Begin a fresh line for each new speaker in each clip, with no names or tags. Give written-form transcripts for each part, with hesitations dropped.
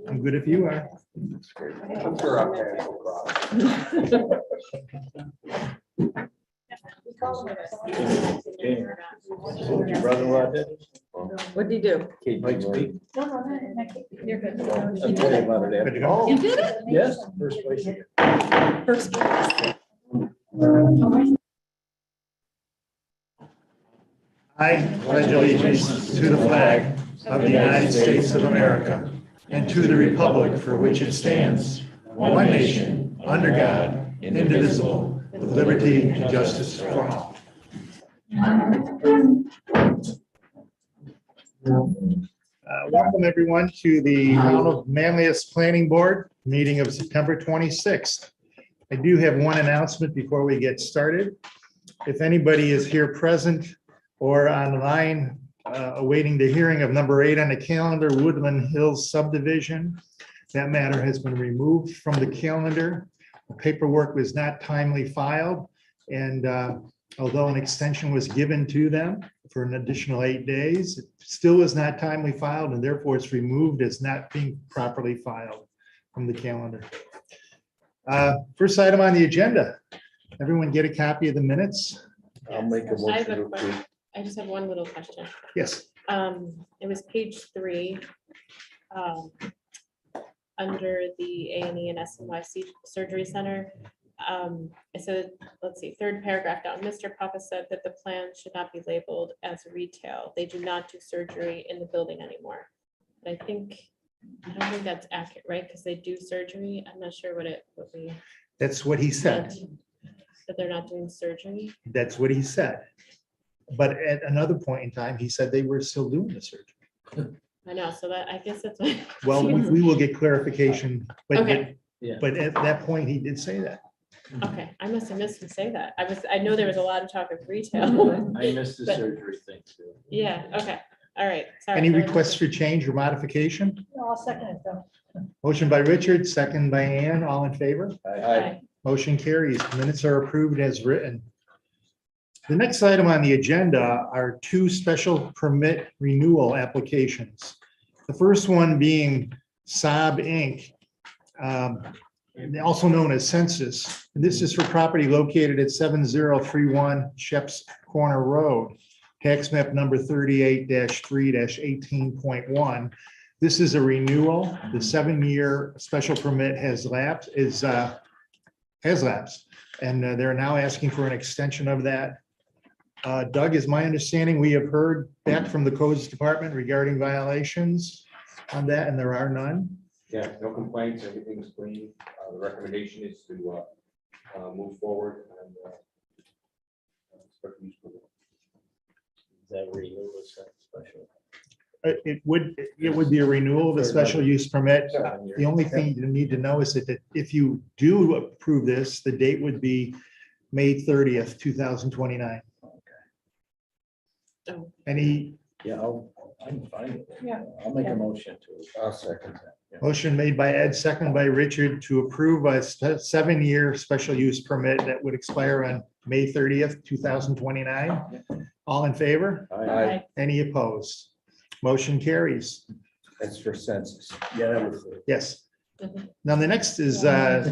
I'm good if you are.
I'm sure I'm there.
Your brother-in-law did?
What did you do?
Mike speak?
You're good.
I'll tell you about it
Good to
after.
go.
You did it?
Yes, first place.
First place.
I pledge allegiance to the flag of the United States of America and to the republic for which it stands, one nation, under God, indivisible, with liberty and justice for all. Welcome everyone to the Town of Manlius Planning Board meeting of September 26th. I do have one announcement before we get started. If anybody is here present or online awaiting the hearing of number 8 on the calendar, Woodland Hills subdivision, that matter has been removed from the calendar. The paperwork was not timely filed, and although an extension was given to them for an additional 8 days, it still was not timely filed, and therefore it's removed as not being properly filed from the calendar. First item on the agenda. Everyone get a copy of the minutes?
I'll make a
I have
motion
a
to
question.
approve.
I just have one little question.
Yes.
It was page 3. Under the A&E and SNY Surgery Center. It said, let's see, third paragraph down, Mr. Papa said that the plan should not be labeled as retail. They do not do surgery in the building anymore. But I don't think that's accurate, right? Because they do surgery. I'm not sure what we
That's what he said.
meant, that they're not doing surgery.
That's what he said. But at another point in time, he said they were still doing the surgery.
I know, so that, I guess that's what.
Well, we will get clarification,
Okay.
but at that point, he did say that.
Okay, I must have missed him say that. I know there was a lot of talk of retail.
I missed the
But-
surgery thing too.
Yeah, okay, all right. Sorry.
Any requests for change or modification?
I'll second it though.
Motion by Richard, second by Ann, all in favor?
Aye.
Motion carries. Minutes are approved as written. The next item on the agenda are 2 special permit renewal applications. The first one being Saab Inc., also known as Census. And this is for property located at 7031 Sheps Corner Road, tax map number 38-3-18.1. This is a renewal. The 7-year special permit has lapsed, and they're now asking for an extension of that. Doug, is my understanding, we have heard back from the codes department regarding violations on that, and there are none.
Yeah, no complaints, everything's clean. The recommendation is to move forward and special use permit.
That renewal is special.
It would be a renewal of a special use permit. The only thing you need to know is that if you do approve this, the date would be May 30th, 2029.
Oh,
Any
Yeah, I'm fine with it.
Yeah.
I'll make a motion to. I'll second that. Yeah.
motion made by Ed, second by Richard to approve a 7-year special use permit that would expire on May 30th, 2029. All in favor?
Aye.
Any opposed? Motion carries.
That's for census.
Yeah, that was it.
Yes.
mhm.
Now, the next is a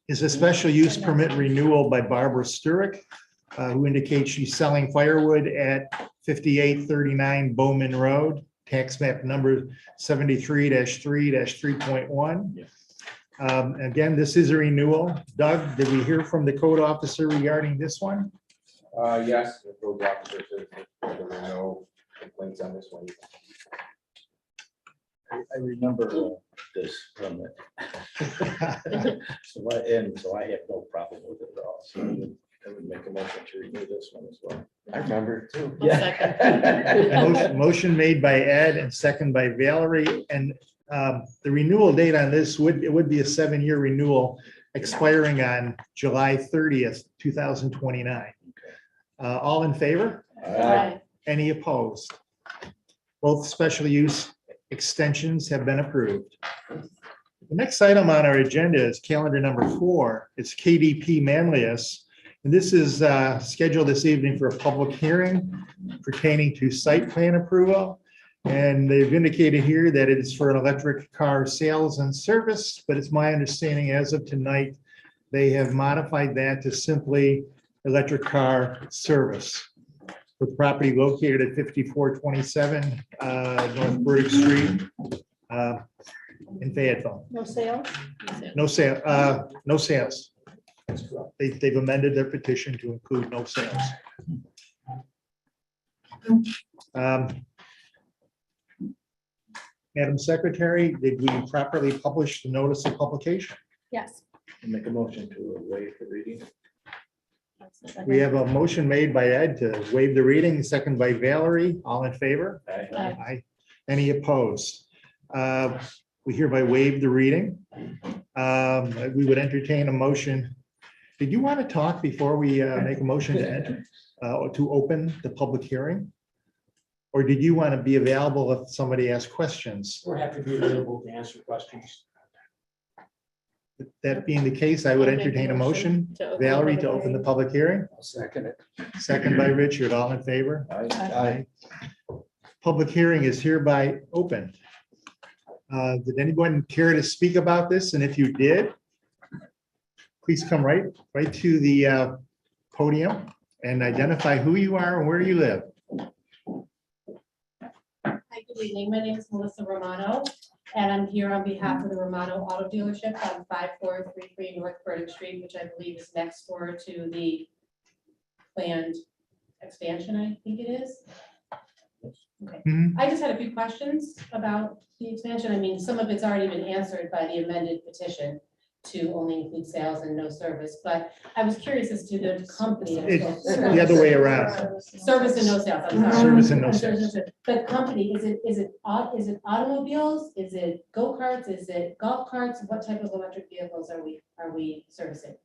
special use permit renewal by Barbara Sturrick, who indicates she's selling firewood at 5839 Bowman Road, tax map number 73-3-3.1. Again, this is a renewal. Doug, did we hear from the code officer regarding this one?
Yes, the code officer says that there were no complaints on this one.
I remember this permit. So I have no problem with it at all. So I would make a motion to renew this one as well.
I remember it too.
I'll second.
Motion made by Ed and second by Valerie. And the renewal date on this would be a 7-year renewal expiring on July 30th, 2029. All in favor?
Aye.
Any opposed? Both special use extensions have been approved. The next item on our agenda is calendar number 4. It's KDP Manlius. And this is scheduled this evening for a public hearing pertaining to site plan approval. And they've indicated here that it is for an electric car sales and service, but it's my understanding as of tonight, they have modified that to simply electric car service. With property located at 5427 North Burdick Street in Fayetteville.
No sales?
No sale, no sales. They've amended their petition to include no sales. Madam Secretary, did we properly publish the notice of publication?
Yes.
Make a motion to waive the reading.
We have a motion made by Ed to waive the reading, second by Valerie. All in favor?
Aye.
Aye. Any opposed? We hereby waive the reading. We would entertain a motion. Did you want to talk before we make a motion to enter, or to open the public hearing? Or did you want to be available if somebody asks questions?
We're happy to be available to answer questions.
That being the case, I would
I'll make a
entertain a
motion
motion.
to open the
Valerie, to
public
open the
hearing.
public hearing,
I'll second it.
second by Richard. All in favor?
Aye.
Public hearing is hereby open. Did anyone care to speak about this? And if you did, please come right to the podium and identify who you are and where you live.
Hi, good evening. My name is Melissa Romano, and I'm here on behalf of the Romano Auto Dealership on 5433 North Burdick Street, which I believe is next door to the planned expansion, I think it is. Okay,
Mhm.
I just had a few questions about the expansion. I mean, some of it's already been answered by the amended petition to only include sales and no service, but I was curious as to the company.
It's the other way around.
Service and no sales, I'm sorry.
Service and no sales.
The company, is it automobiles? Is it go-karts? Is it golf carts? What type of electric vehicles are we servicing?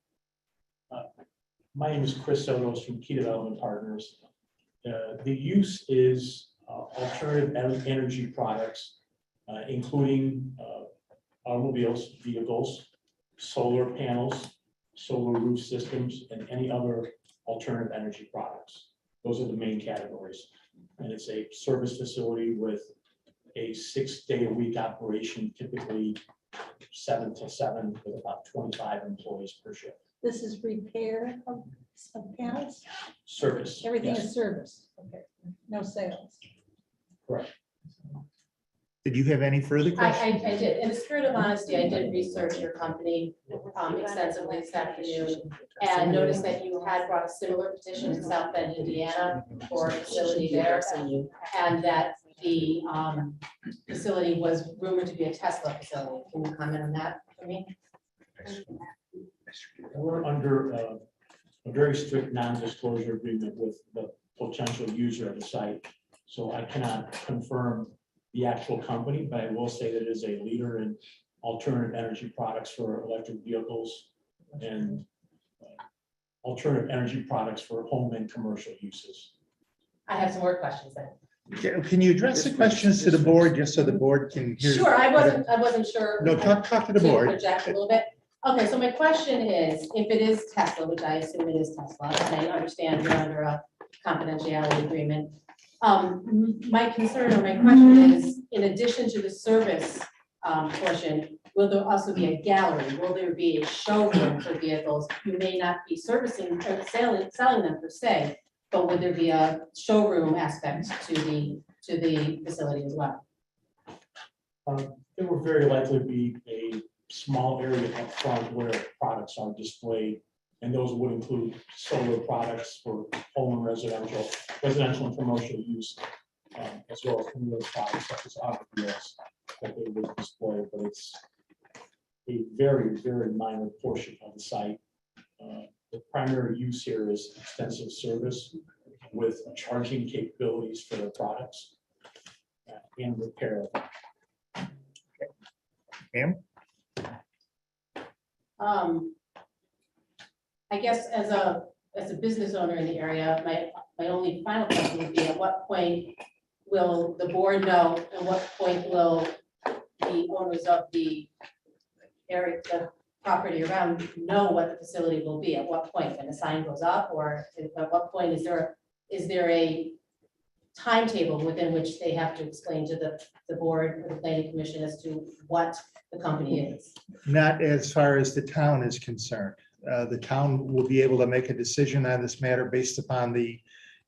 My name is Chris Sotos from Key Development Partners. The use is alternative energy products, including automobiles, vehicles, solar panels, solar roof systems, and any other alternative energy products. Those are the main categories. And it's a service facility with a 6-day-a-week operation, typically 7 to 7, with about 25 employees per shift.
This is repair of panels?
Service.
Everything
yes.
is service. Okay. No sales.
Correct.
Did you have any further questions?
I did. In the spirit of honesty, I did research your company extensively this afternoon and noticed that you had brought a similar petition in South Bend, Indiana for a facility there. And that the facility was rumored to be a Tesla facility. Can you comment on that for me?
We're under a very strict non-disclosure agreement with the potential user of the site. So I cannot confirm the actual company, but I will say that it is a leader in alternative energy products for electric vehicles and alternative energy products for home and commercial uses.
I have some more questions then.
Can you address the questions to the board, just so the board can hear?
Sure, I wasn't sure.
No, talk to the
To
board.
project a little bit. Okay, so my question is, if it is Tesla, which I assume it is Tesla, and I understand you're under a confidentiality agreement. My concern or my question is, in addition to the service portion, will there also be a gallery? Will there be a showroom for vehicles? You may not be servicing or selling them per se, but would there be a showroom aspect to the facility as well?
There will very likely be a small area up front where products are displayed, and those would include solar products for home and residential and commercial use, as well as some of those products such as automobiles that they would display, but it's a very, very minor portion of the site. The primary use here is extensive service with charging capabilities for the products and repair.
Pam?
I guess as a business owner in the area, my only final question would be, at what point will the board know, and what point will the owners of the area, the property around know what the facility will be? At what point, when the sign goes up, or at what point is there a timetable within which they have to explain to the board or the planning commission as to what the company is?
Not as far as the town is concerned. The town will be able to make a decision on this matter based upon the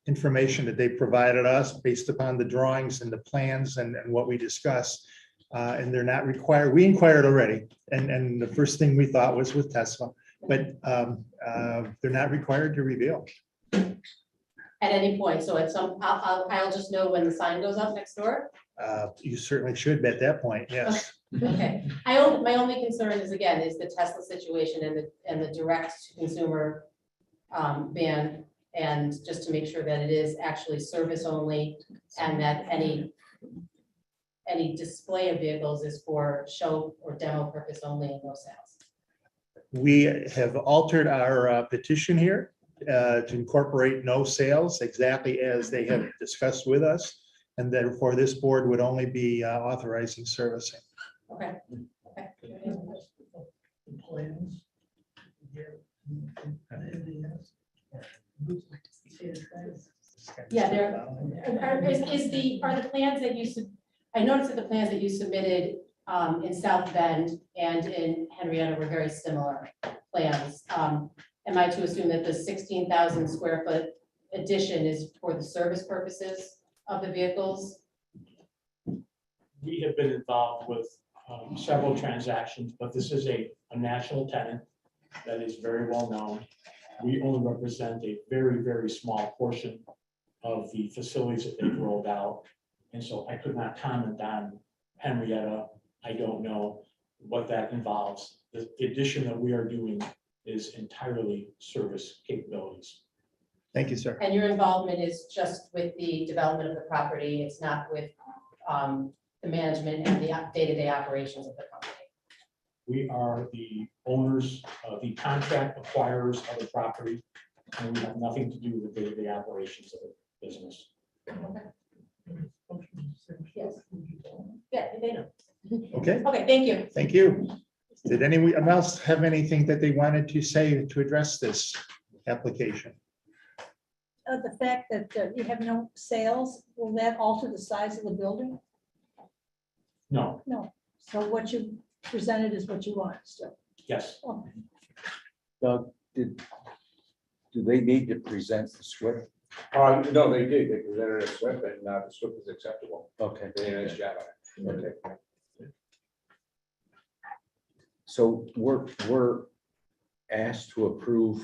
information that they provided us, based upon the drawings and the plans and what we discussed. And they're not required, we inquired already, and the first thing we thought was with Tesla, but they're not required to reveal.
At any point, so at some, I'll just know when the sign goes up next door?
You certainly should at that point, yes.
Okay, my only concern is, again, is the Tesla situation and the direct to consumer ban, and just to make sure that it is actually service only, and that any display of vehicles is for show or demo purpose only and no sales.
We have altered our petition here to incorporate no sales, exactly as they have discussed with us. And therefore, this board would only be authorizing servicing.
Okay.
Plans.
Yeah, are the plans that you, I noticed that the plans that you submitted in South Bend and in Henrietta were very similar plans. Am I to assume that the 16,000 square foot addition is for the service purposes of the vehicles?
We have been involved with several transactions, but this is a national tenant that is very well known. We only represent a very, very small portion of the facilities that they've rolled out. And so I could not comment on Henrietta. I don't know what that involves. The addition that we are doing is entirely service capabilities.
Thank you, sir.
And your involvement is just with the development of the property, it's not with the management and the day-to-day operations of the company?
We are the owners, the contract acquirers of the property, and we have nothing to do with the day-to-day operations of the business.
Yes. Yeah, they know.
Okay,
Okay, thank you.
thank you. Did anyone else have anything that they wanted to say to address this application?
The fact that you have no sales, will that alter the size of the building?
No,
No. So what you presented is what you want still.
yes,
Okay.
Doug, do they need to present the SWIP?
No, they did. They presented a SWIP and the SWIP is acceptable.
Okay.
They did a nice job on it.
Okay. So we're asked to approve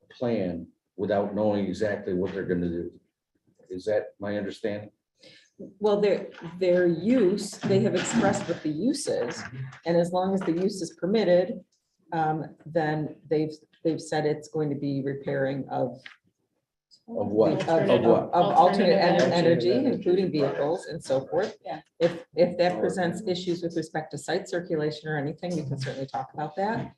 a plan without knowing exactly what they're gonna do. Is that my understanding?
Well, their use, they have expressed what the use is, and as long as the use is permitted, then they've said it's going to be repairing of
Of what?
Of
Of what?
alternate
Alternative
energy,
energy,
including
right.
vehicles and so forth.
Yeah.
If that presents issues with respect to site circulation or anything, we can certainly talk about that.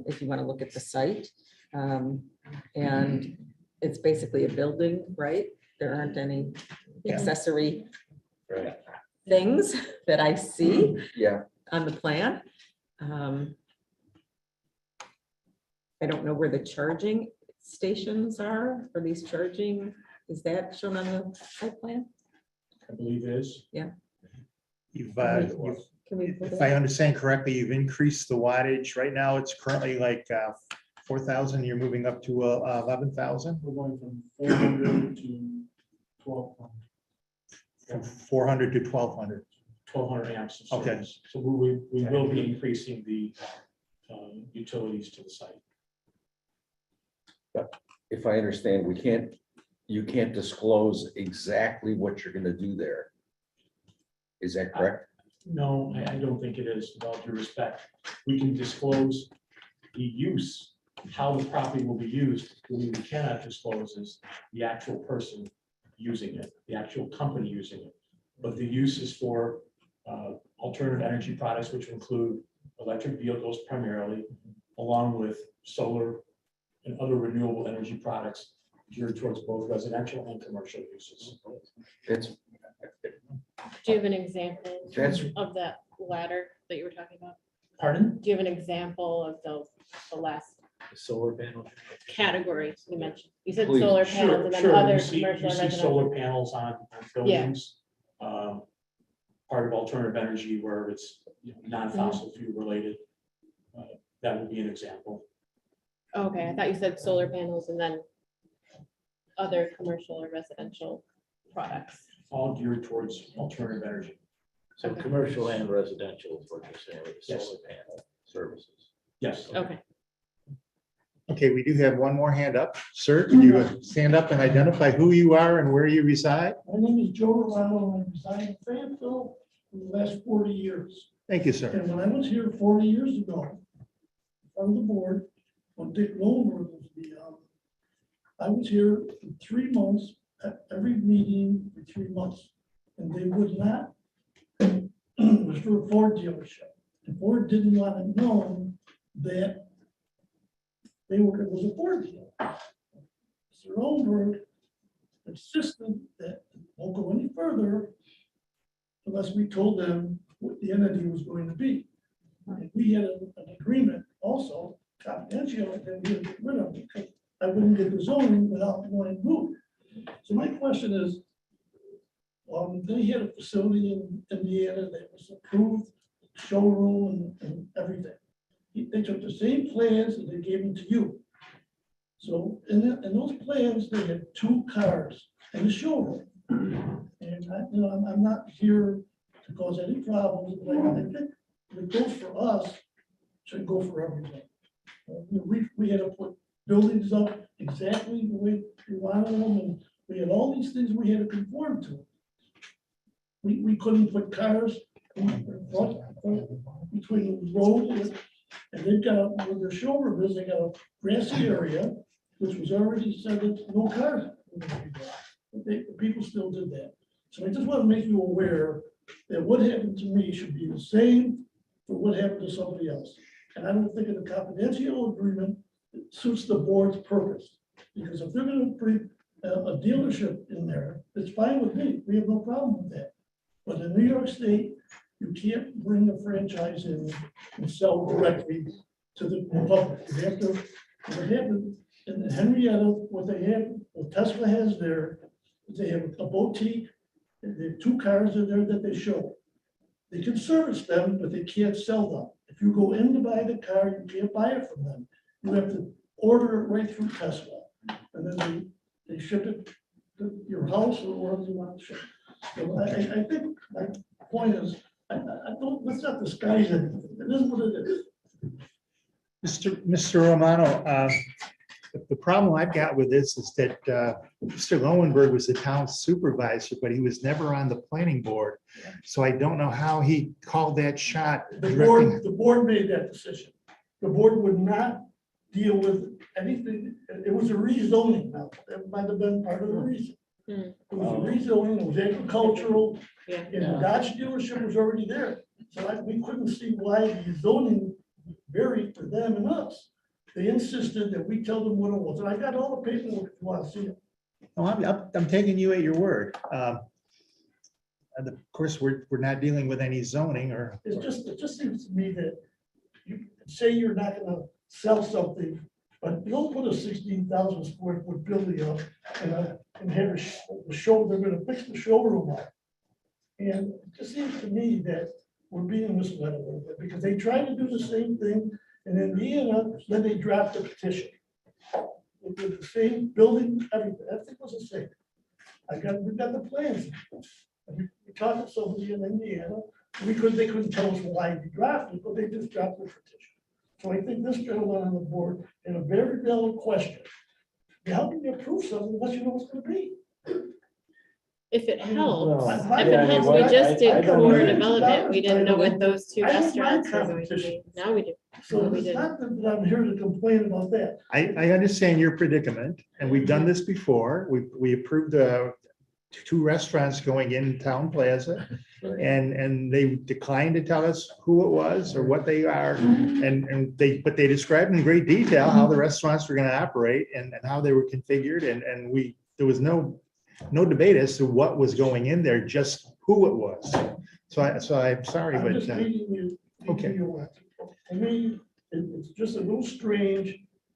If you want to look at the site. And it's basically a building, right? There aren't any accessory
Right.
things that I see
Yeah,
on the plan. I don't know where the charging stations are for these charging. Is that shown on the site plan?
I believe it is.
You've,
Can we pull
if
that
I
up?
understand correctly, you've increased the wattage. Right now, it's currently like 4,000. You're moving up to 11,000,
We're going from 400 to 1200.
from 400 to 1,200.
1200 amps of
Okay.
service. So we will be increasing the utilities to the site.
if I understand, you can't disclose exactly what you're gonna do there. Is that correct?
No, I don't think it is, with all due respect. We can disclose the use, how the property will be used. What we cannot disclose is the actual person using it, the actual company using it. But the use is for alternative energy products, which include electric vehicles primarily, along with solar and other renewable energy products geared towards both residential and commercial uses.
It's,
Do you have an example
That's-
of that ladder that you were talking about?
Pardon?
Do you have an example of the last
Solar panel.
category you mentioned? You said
Please.
solar
Sure,
panels and then
sure.
other
You see
commercial and
solar
residential.
panels on buildings. Part of alternative energy where it's non-fossil fuel related. That would be an example.
Okay, I thought you said solar panels and then other commercial or residential products.
All geared towards alternative energy.
So commercial and residential is what you're saying with the
Yes.
solar panel services.
Yes.
Okay.
Okay, we do have one more hand up. Sir, can you stand up and identify who you are and where you reside?
My name is Joe Romano, and I reside in Fayetteville for the last 40 years.
Thank you, sir.
And when I was here 40 years ago, on the board, when Dick Lowenberg was the, I was here for 3 months, at every meeting for 3 months. And they would not, it was for a Ford dealership. The board didn't want to know that it was a Ford deal. Mr. Lowenberg insisted that it won't go any further unless we told them what the entity was going to be. And we had an agreement also, confidential, that we had to get rid of because I wouldn't get the zoning without going moved. So my question is, they had a facility in Indiana that was approved, showroom and everything. They took the same plans and they gave them to you. So in those plans, they had 2 cars in the showroom. And I'm not here to cause any problems, but I think if it goes for us, it should go for everything. We had to put buildings up exactly the way we wanted them, and we had all these things we had to conform to. We couldn't put cars in front, between the road, and they've got, where their showroom is, they got a grassy area, which was already said that no cars. The people still did that. So I just want to make you aware that what happened to me should be the same for what happened to somebody else. And I don't think in a confidential agreement suits the board's purpose. Because if they're going to bring a dealership in there, it's fine with me. We have no problem with that. But in New York State, you can't bring a franchise in and sell directly to the public. You have to, what happened in Henrietta, what they have, what Tesla has there, is they have a boutique, and they have 2 cars in there that they show. They can service them, but they can't sell them. If you go in to buy the car, you can't buy it from them. You have to order it right through Tesla. And then they ship it to your house or wherever you want to ship. So I think my point is, I don't, let's not disguise it. It is what it is.
Mr. Romano, the problem I've got with this is that Mr. Lowenberg was the town supervisor, but he was never on the planning board. So I don't know how he called that shot.
The board made that decision. The board would not deal with anything. It was a rezoning now. That might have been part of the reason. It was a rezoning, it was agricultural,
Yeah.
and the Dodge dealership was already there. So we couldn't see why the zoning varied for them and us. They insisted that we tell them what it was, and I got all the paperwork if you want to see it.
No, I'm taking you at your word. And of course, we're not dealing with any zoning or.
It just seems to me that you say you're not gonna sell something, but you don't put a 16,000 square foot building up and have a show, they're gonna fix the showroom up. And it just seems to me that we're being misled a little bit, because they tried to do the same thing in Indiana, then they dropped the petition. It was the same building, everything, everything was the same. We've got the plans. We talked to somebody in Indiana, they couldn't tell us why we dropped it, but they just dropped the petition. So I think this gentleman on the board had a very valid question. How can you approve something unless you know what's gonna be?
If it helps,
I-
if
I-
it helps, we
I-
just did
I don't
core
know.
development. We didn't know what those 2
I don't
restaurants
mind
were going to be.
competition.
Now we do.
So
We
it's
did.
not that I'm here to complain about that.
I understand your predicament, and we've done this before. We approved 2 restaurants going in Town Plaza, and they declined to tell us who it was or what they are. But they described in great detail how the restaurants were going to operate and how they were configured, and there was no debate as to what was going in there, just who it was. So I'm sorry,
I'm
but
just reading you.
okay.
To me, it's just a little strange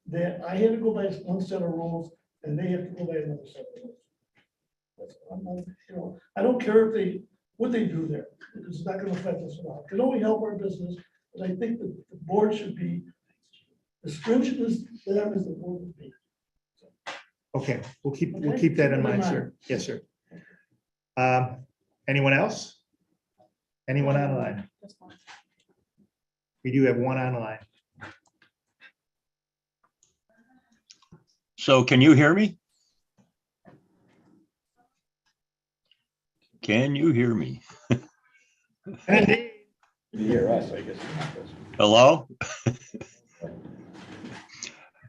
that I had to go by one set of rules and they have to go by another set of rules. I'm not, you know, I don't care if they, what they do there, because it's not gonna affect us at all. It can only help our business, but I think that the board should be as stringent as them as the board would be.
Okay, we'll keep that in mind, sir. Yes, sir. Anyone else? Anyone online? We do have one online.
So can you hear me? Can you hear me?
Indeed.
You hear us, I guess.
Hello?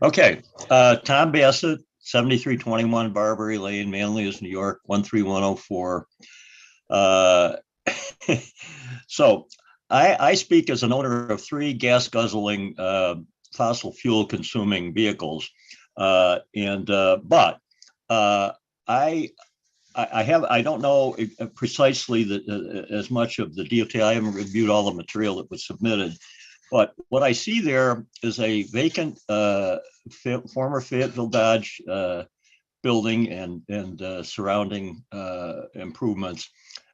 Okay, Tom Bassett, 7321 Barbary Lane, Manlius, New York, 13104. So I speak as an owner of 3 gas guzzling fossil fuel consuming vehicles. But I don't know precisely that as much of the DOT. I haven't reviewed all the material that was submitted, but what I see there is a vacant former Fayetteville Dodge building and surrounding improvements.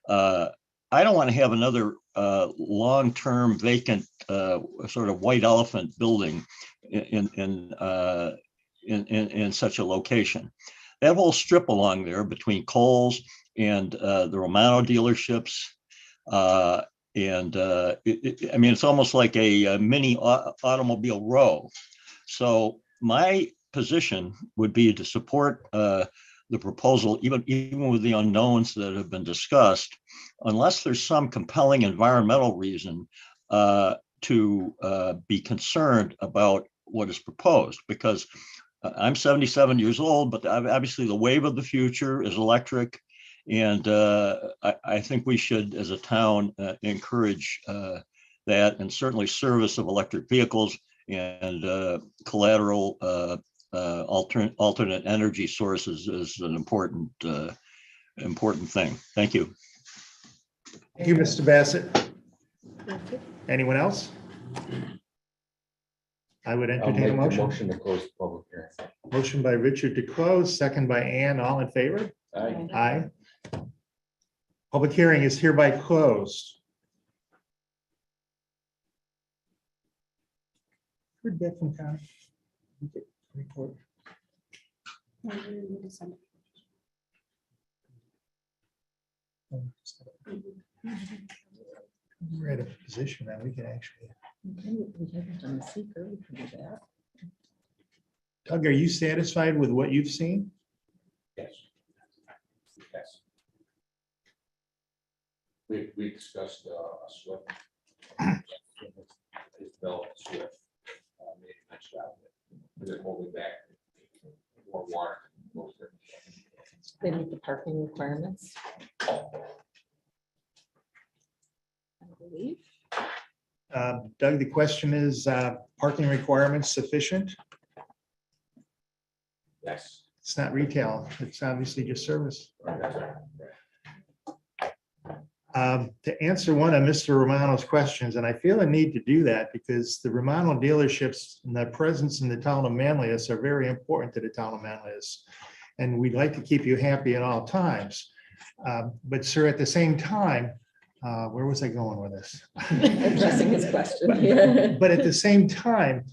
I don't want to have another long-term vacant sort of white elephant building in such a location. That whole strip along there between Kohl's and the Romano dealerships, I mean, it's almost like a mini automobile row. So my position would be to support the proposal, even with the unknowns that have been discussed, unless there's some compelling environmental reason to be concerned about what is proposed. Because I'm 77 years old, but obviously the wave of the future is electric. And I think we should, as a town, encourage that, and certainly service of electric vehicles and collateral alternate energy sources is an important thing. Thank you.
Thank you, Mr. Bassett. Anyone else? I would
I'll
entertain
make
a
the
motion.
motion to close the public hearing.
Motion by Richard to close, second by Ann. All in favor?
Aye.
Aye. Public hearing is hereby closed. Heard back from Tom. Report. We're at a position that we can actually.
We haven't done the seeker, we can do that.
Doug, are you satisfied with what you've seen?
Yes. Yes. We discussed a SWIFT. His developed SWIFT. Made a nice job of it. We're holding back more water.
They meet the parking requirements. I believe.
Doug, the question is, parking requirements sufficient?
Yes.
It's not retail, it's obviously just service.
That's right.
To answer one of Mr. Romano's questions, and I feel a need to do that because the Romano dealerships and their presence in the town of Manlius are very important to the town of Manlius. And we'd like to keep you happy at all times. But sir, at the same time, where was I going with this?
Addressing his question.
But at the same time,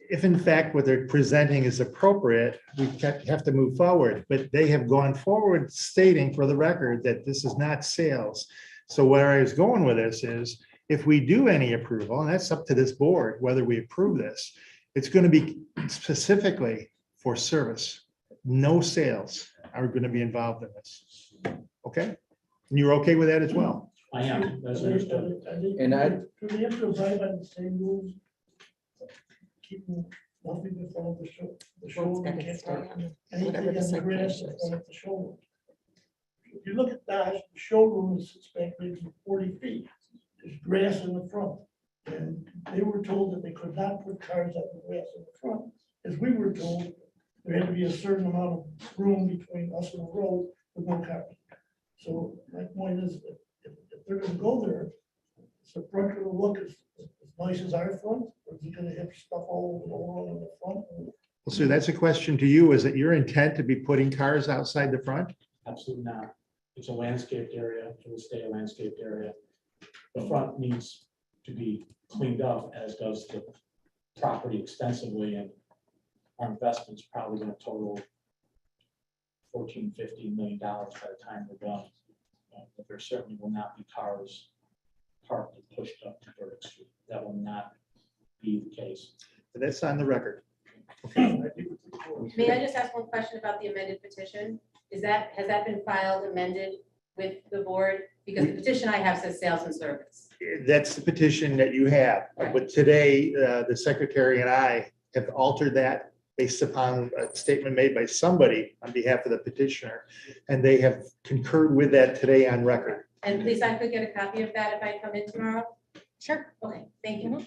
if in fact what they're presenting is appropriate, we have to move forward. But they have gone forward stating for the record that this is not sales. So where I was going with this is, if we do any approval, and that's up to this board, whether we approve this, it's going to be specifically for service. No sales are going to be involved in this. Okay? And you're okay with that as well?
I am, that's understood.
And I-
Do they have to abide by the same rules? Keeping nothing in front of the show. The
Well, it's
showroom
gotta
can't
stay
park
on
anything
whatever the
in the
site plan
grass in
shows.
front of the showroom. If you look at Dodge, the showroom is back maybe 40 feet. There's grass in the front. And they were told that they could not put cars up the grass in the front. As we were told, there had to be a certain amount of room between us and the road with no cars. So my point is, if they're gonna go there, is the front gonna look as nice as our front? Or is he gonna have stuff all over the front?
Well, Sue, that's a question to you. Is it your intent to be putting cars outside the front?
Absolutely not. It's a landscaped area, it will stay a landscaped area. The front needs to be cleaned up, as does the property extensively, and our investment's probably gonna total $14-15 million by the time we're done. But there certainly will not be cars parked and pushed up to Burdick Street. That will not be the case.
That's on the record.
May I just ask one question about the amended petition? Has that been filed amended with the board? Because the petition I have says sales and service.
That's the petition that you have. But today, the secretary and I have altered that based upon a statement made by somebody on behalf of the petitioner. And they have concurred with that today on record.
And please, I could get a copy of that if I come in tomorrow? Sure. Okay, thank you.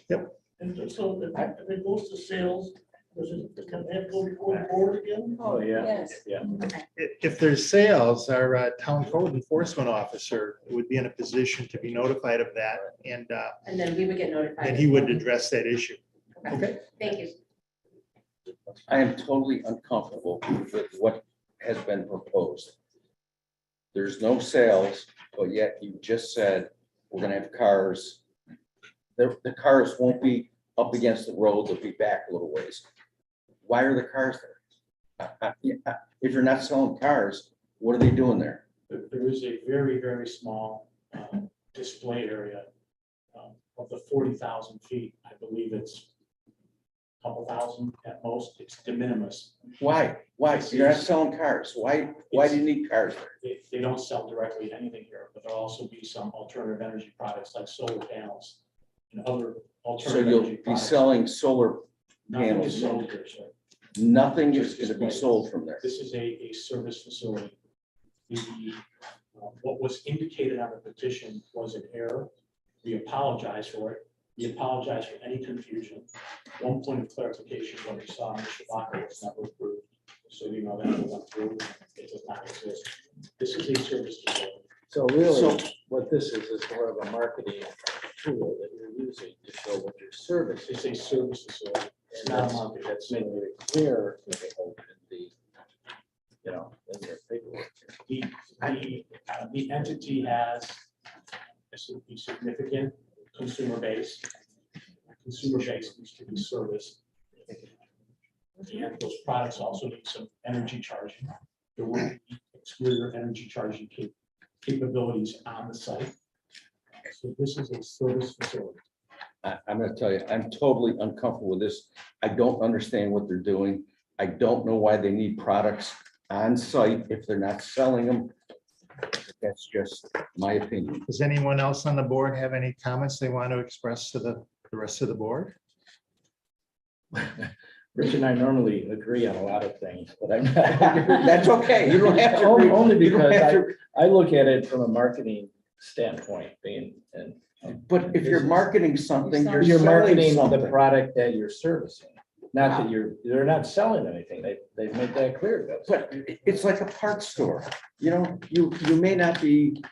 And so if it goes to sales, does it have to go before the board again?
Oh, yeah,
Yes.
yeah.
If there's sales, our town code enforcement officer would be in a position to be notified of that. And
then we would get notified.
then he would address that issue.
Okay, thank you.
I am totally uncomfortable with what has been proposed. There's no sales, but yet you just said we're gonna have cars. The cars won't be up against the road, they'll be back a little ways. Why are the cars there? If you're not selling cars, what are they doing there?
There is a very, very small display area of the 40,000 feet. I believe it's a couple thousand at most. It's de minimis.
Why? You're not selling cars. Why do you need cars there?
They don't sell directly anything here, but there'll also be some alternative energy products like solar panels and other
So
alternative
you'll
energy
be
products.
selling solar
Nothing
panels.
is sold here, sir.
Nothing is gonna be sold from there.
This is a service facility. What was indicated on the petition was an error. We apologize for it. We apologize for any confusion. One point of clarification, what we saw in Mr. Walker was never approved. So you know that was approved. It does not exist. This is a service facility.
So really, what this is more of a marketing tool that you're using to show what your service
It's
is.
a service facility. It's
And
not a
that's
market.
that's made very clear in the, in their paperwork.
The entity has a significant consumer base. Consumer base needs to be serviced. And those products also need some energy charging. There will be exterior energy charging capabilities on the site. So this is a service facility.
I'm gonna tell you, I'm totally uncomfortable with this. I don't understand what they're doing. I don't know why they need products on site if they're not selling them. That's just my opinion.
Does anyone else on the board have any comments they want to express to the rest of the board?
Rich and I normally agree on a lot of things, but I'm.
That's okay. You don't have to agree.
Only
You don't
because
have to-
I look at it from a marketing standpoint, being, and
But if you're marketing something, you're
you're
selling
marketing the
something.
product that you're servicing. Not that they're not selling anything. They've made that clear.
But it's like a parts store, you know, you may not be.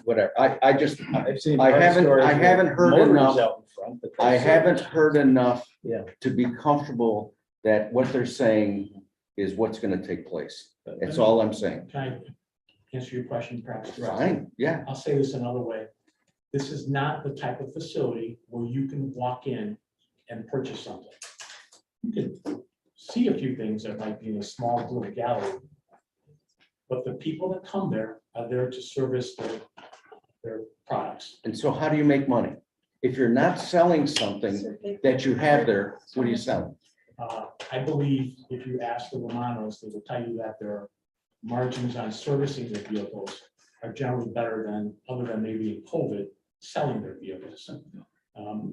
Whatever,
I've seen.
I
parts
haven't-
stores
I
with
haven't heard
motors
enough.
out in front, but they
I haven't
service.
heard enough
Yeah.
to be comfortable that what they're saying is what's gonna take place. That's all I'm saying.
Can I answer your question perhaps directly?
Fine, yeah.
I'll say this another way. This is not the type of facility where you can walk in and purchase something. You can see a few things that might be in a small little gallery. But the people that come there are there to service their products.
And so how do you make money? If you're not selling something that you have there, what are you selling?
I believe if you ask the Romanos, they will tell you that their margins on servicing their vehicles are generally better than, other than maybe in COVID, selling their vehicles.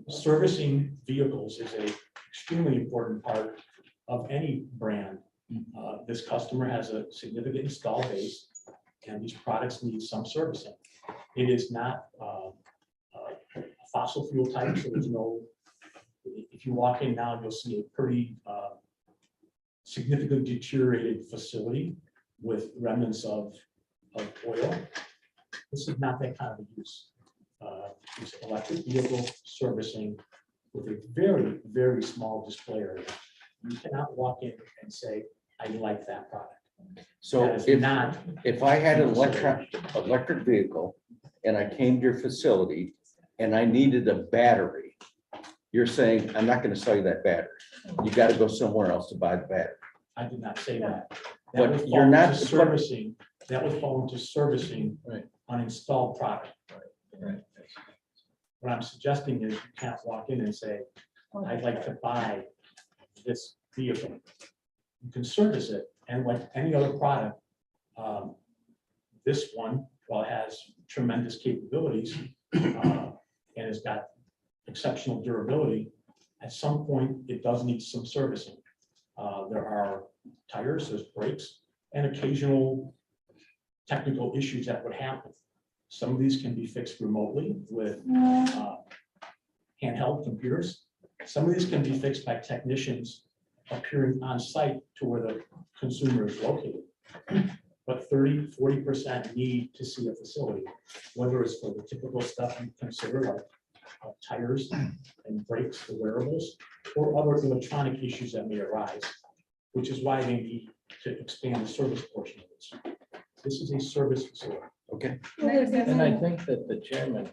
Servicing vehicles is a extremely important part of any brand. This customer has a significant install base, and these products need some servicing. It is not fossil fuel type, so there's no, if you walk in now, you'll see a pretty significantly deteriorated facility with remnants of oil. This is not that kind of a use. is electric vehicle servicing with a very, very small display area. You cannot walk in and say, I like that product.
So
That is
if,
not,
if I had an electric vehicle and I came to your facility and I needed a battery, you're saying, I'm not gonna sell you that battery. You gotta go somewhere else to buy the battery.
I did not say that. That
But
would
you're
fall
not-
into servicing, that would fall into servicing
Right.
uninstalled product.
Right.
What I'm suggesting is you can't walk in and say, I'd like to buy this vehicle. You can service it, and like any other product, this one, while it has tremendous capabilities, and it's got exceptional durability, at some point, it does need some servicing. There are tires, there's brakes, and occasional technical issues that would happen. Some of these can be fixed remotely with handheld computers. Some of these can be fixed by technicians appearing on site to where the consumer is located. But 30–40% need to see a facility, whether it's for the typical stuff you consider like tires and brakes, the wearables, or other electronic issues that may arise, which is why they need to expand the service portion of this. This is a service facility.
Okay.
And I think that the chairman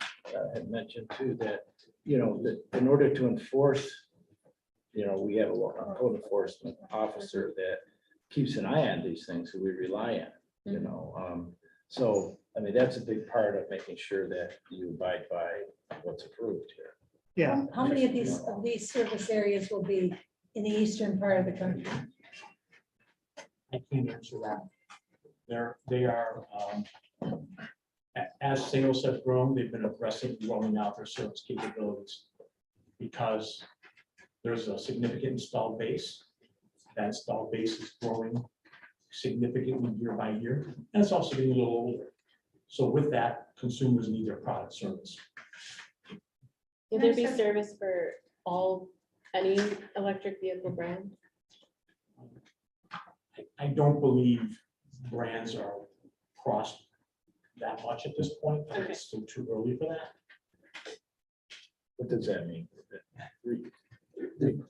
had mentioned too, that, that in order to enforce, we have a code enforcement officer that keeps an eye on these things who we rely on, so, I mean, that's a big part of making sure that you abide by what's approved here.
Yeah,
How many of these service areas will be in the eastern part of the country?
I can't answer that. They are, as sales have grown, they've been aggressively rolling out their service capabilities because there's a significant installed base. That installed base is growing significantly year by year, and it's also getting a little older. So with that, consumers need their product service.
Will there be service for any electric vehicle brand?
I don't believe brands are crossed that much at this point. I think it's still too early for that.
What does that mean?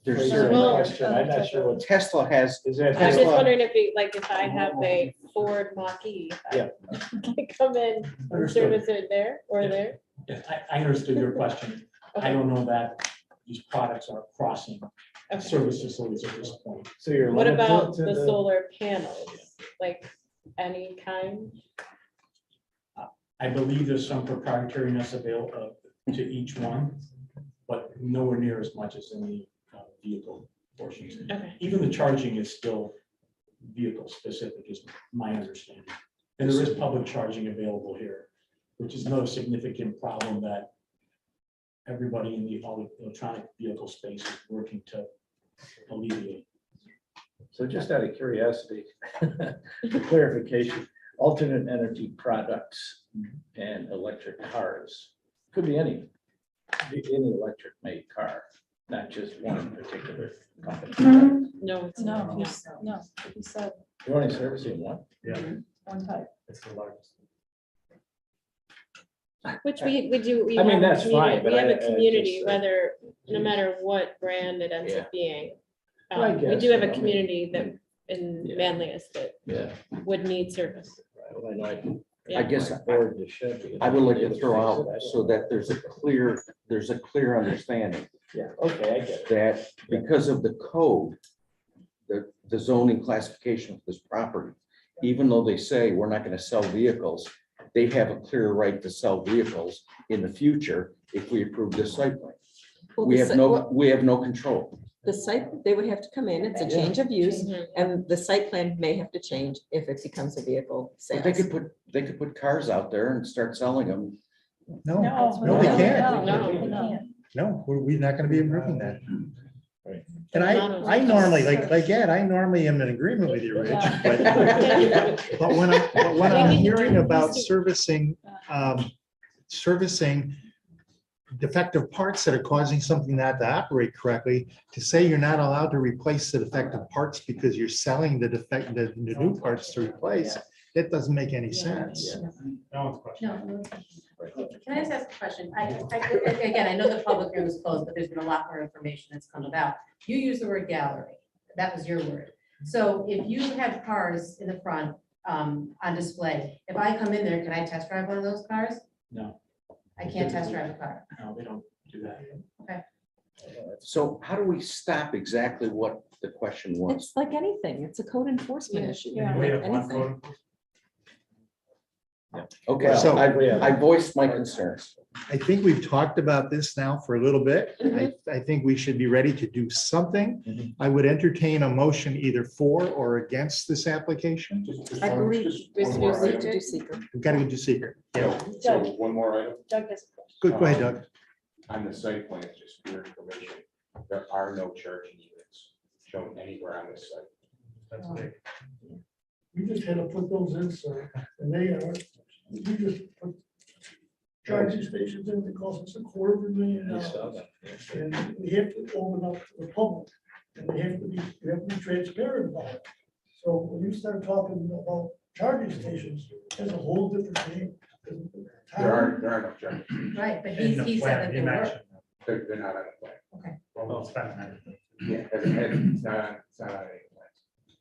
There's
Well,
Question, I'm not sure what.
Tesla has,
Is that?
I'm just wondering if I have a Ford Mach-E, if I can come in and
Understood.
service it there or there.
Yes, I understood your question. I
Okay.
don't know that these products are crossing
Okay.
service facilities at this point.
So you're
What
limited
about
to
the solar panels, like any kind?
I believe there's some proprietariness available to each one, but nowhere near as much as in the vehicle portions.
Okay.
Even the charging is still vehicle specific, is my understanding. And there is public charging available here, which is another significant problem that everybody in the electronic vehicle space is working to alleviate.
So just out of curiosity, for clarification, alternate energy products and electric cars, could be any electric made car, not just one particular company.
No, it's
No,
not.
no, he said
You're only servicing one?
one type.
It's the largest.
Which we do. We
I mean,
have a
that's fine,
community-
but
We have
I
a community,
just,
whether, no matter what brand it ends
Yeah.
up being.
Well, I
We
guess
do have
so, I
a
mean,
community that in
Yeah.
Manlius that
Yeah.
would need service.
Well, I know I can
Yeah.
I guess
afford the Chevy.
I would like to throw out so that there's a clear understanding
Yeah, okay, I get it.
that because of the code, the zoning classification of this property, even though they say we're not gonna sell vehicles, they have a clear right to sell vehicles in the future if we approve this site plan.
Well,
We
the
have
site-
no,
well,
we have no control.
The site, they would have to come in, it's a change of use,
Mhm.
and the site plan may have to change if it becomes a vehicle
But they
sales.
could put cars out there and start selling them.
no,
No,
no, we can't.
No.
No, we're not gonna be approving that.
Right.
And I normally, like Ed, I normally am in agreement with you, Rich, but when I'm hearing about servicing defective parts that are causing something not to operate correctly, to say you're not allowed to replace the defective parts because you're selling the new parts to replace, that doesn't make any sense.
No one's questioning.
No. Can I just ask a question? Again, I know the public hearing was closed, but there's been a lot more information that's come about. You used the word gallery. That was your word. So if you have cars in the front on display, if I come in there, can I test drive one of those cars?
No,
I can't test drive a car.
no, they don't do that.
So how do we stop exactly what the question was?
It's like anything. It's a code enforcement issue.
Yeah.
We have one
Anything.
code.
Okay,
So-
I voiced my concerns.
I think we've talked about this now for a little bit. I think we should be ready to do something.
Mhm.
I would entertain a motion either for or against this application.
I believe
Just
we
one more
need
item.
to do secret.
We've got to go to secret. Yeah,
So one more item.
Doug has a question.
good, go ahead, Doug.
On the site plan, just for your information, there are no charging units shown anywhere on this site.
That's big.
We just had to put those in, sir, and they are, we just put charging stations in, it costs us $250,000. And we have to open up to the public, and we have to be transparent about it. So when you start talking about charging stations, that's a whole different game.
There are no charging.
Right, but
In the
he
plan,
said that
you
they were.
mentioned.
They're not on the plan.
Well, it's fine, man.
Yeah, it's not on any plan.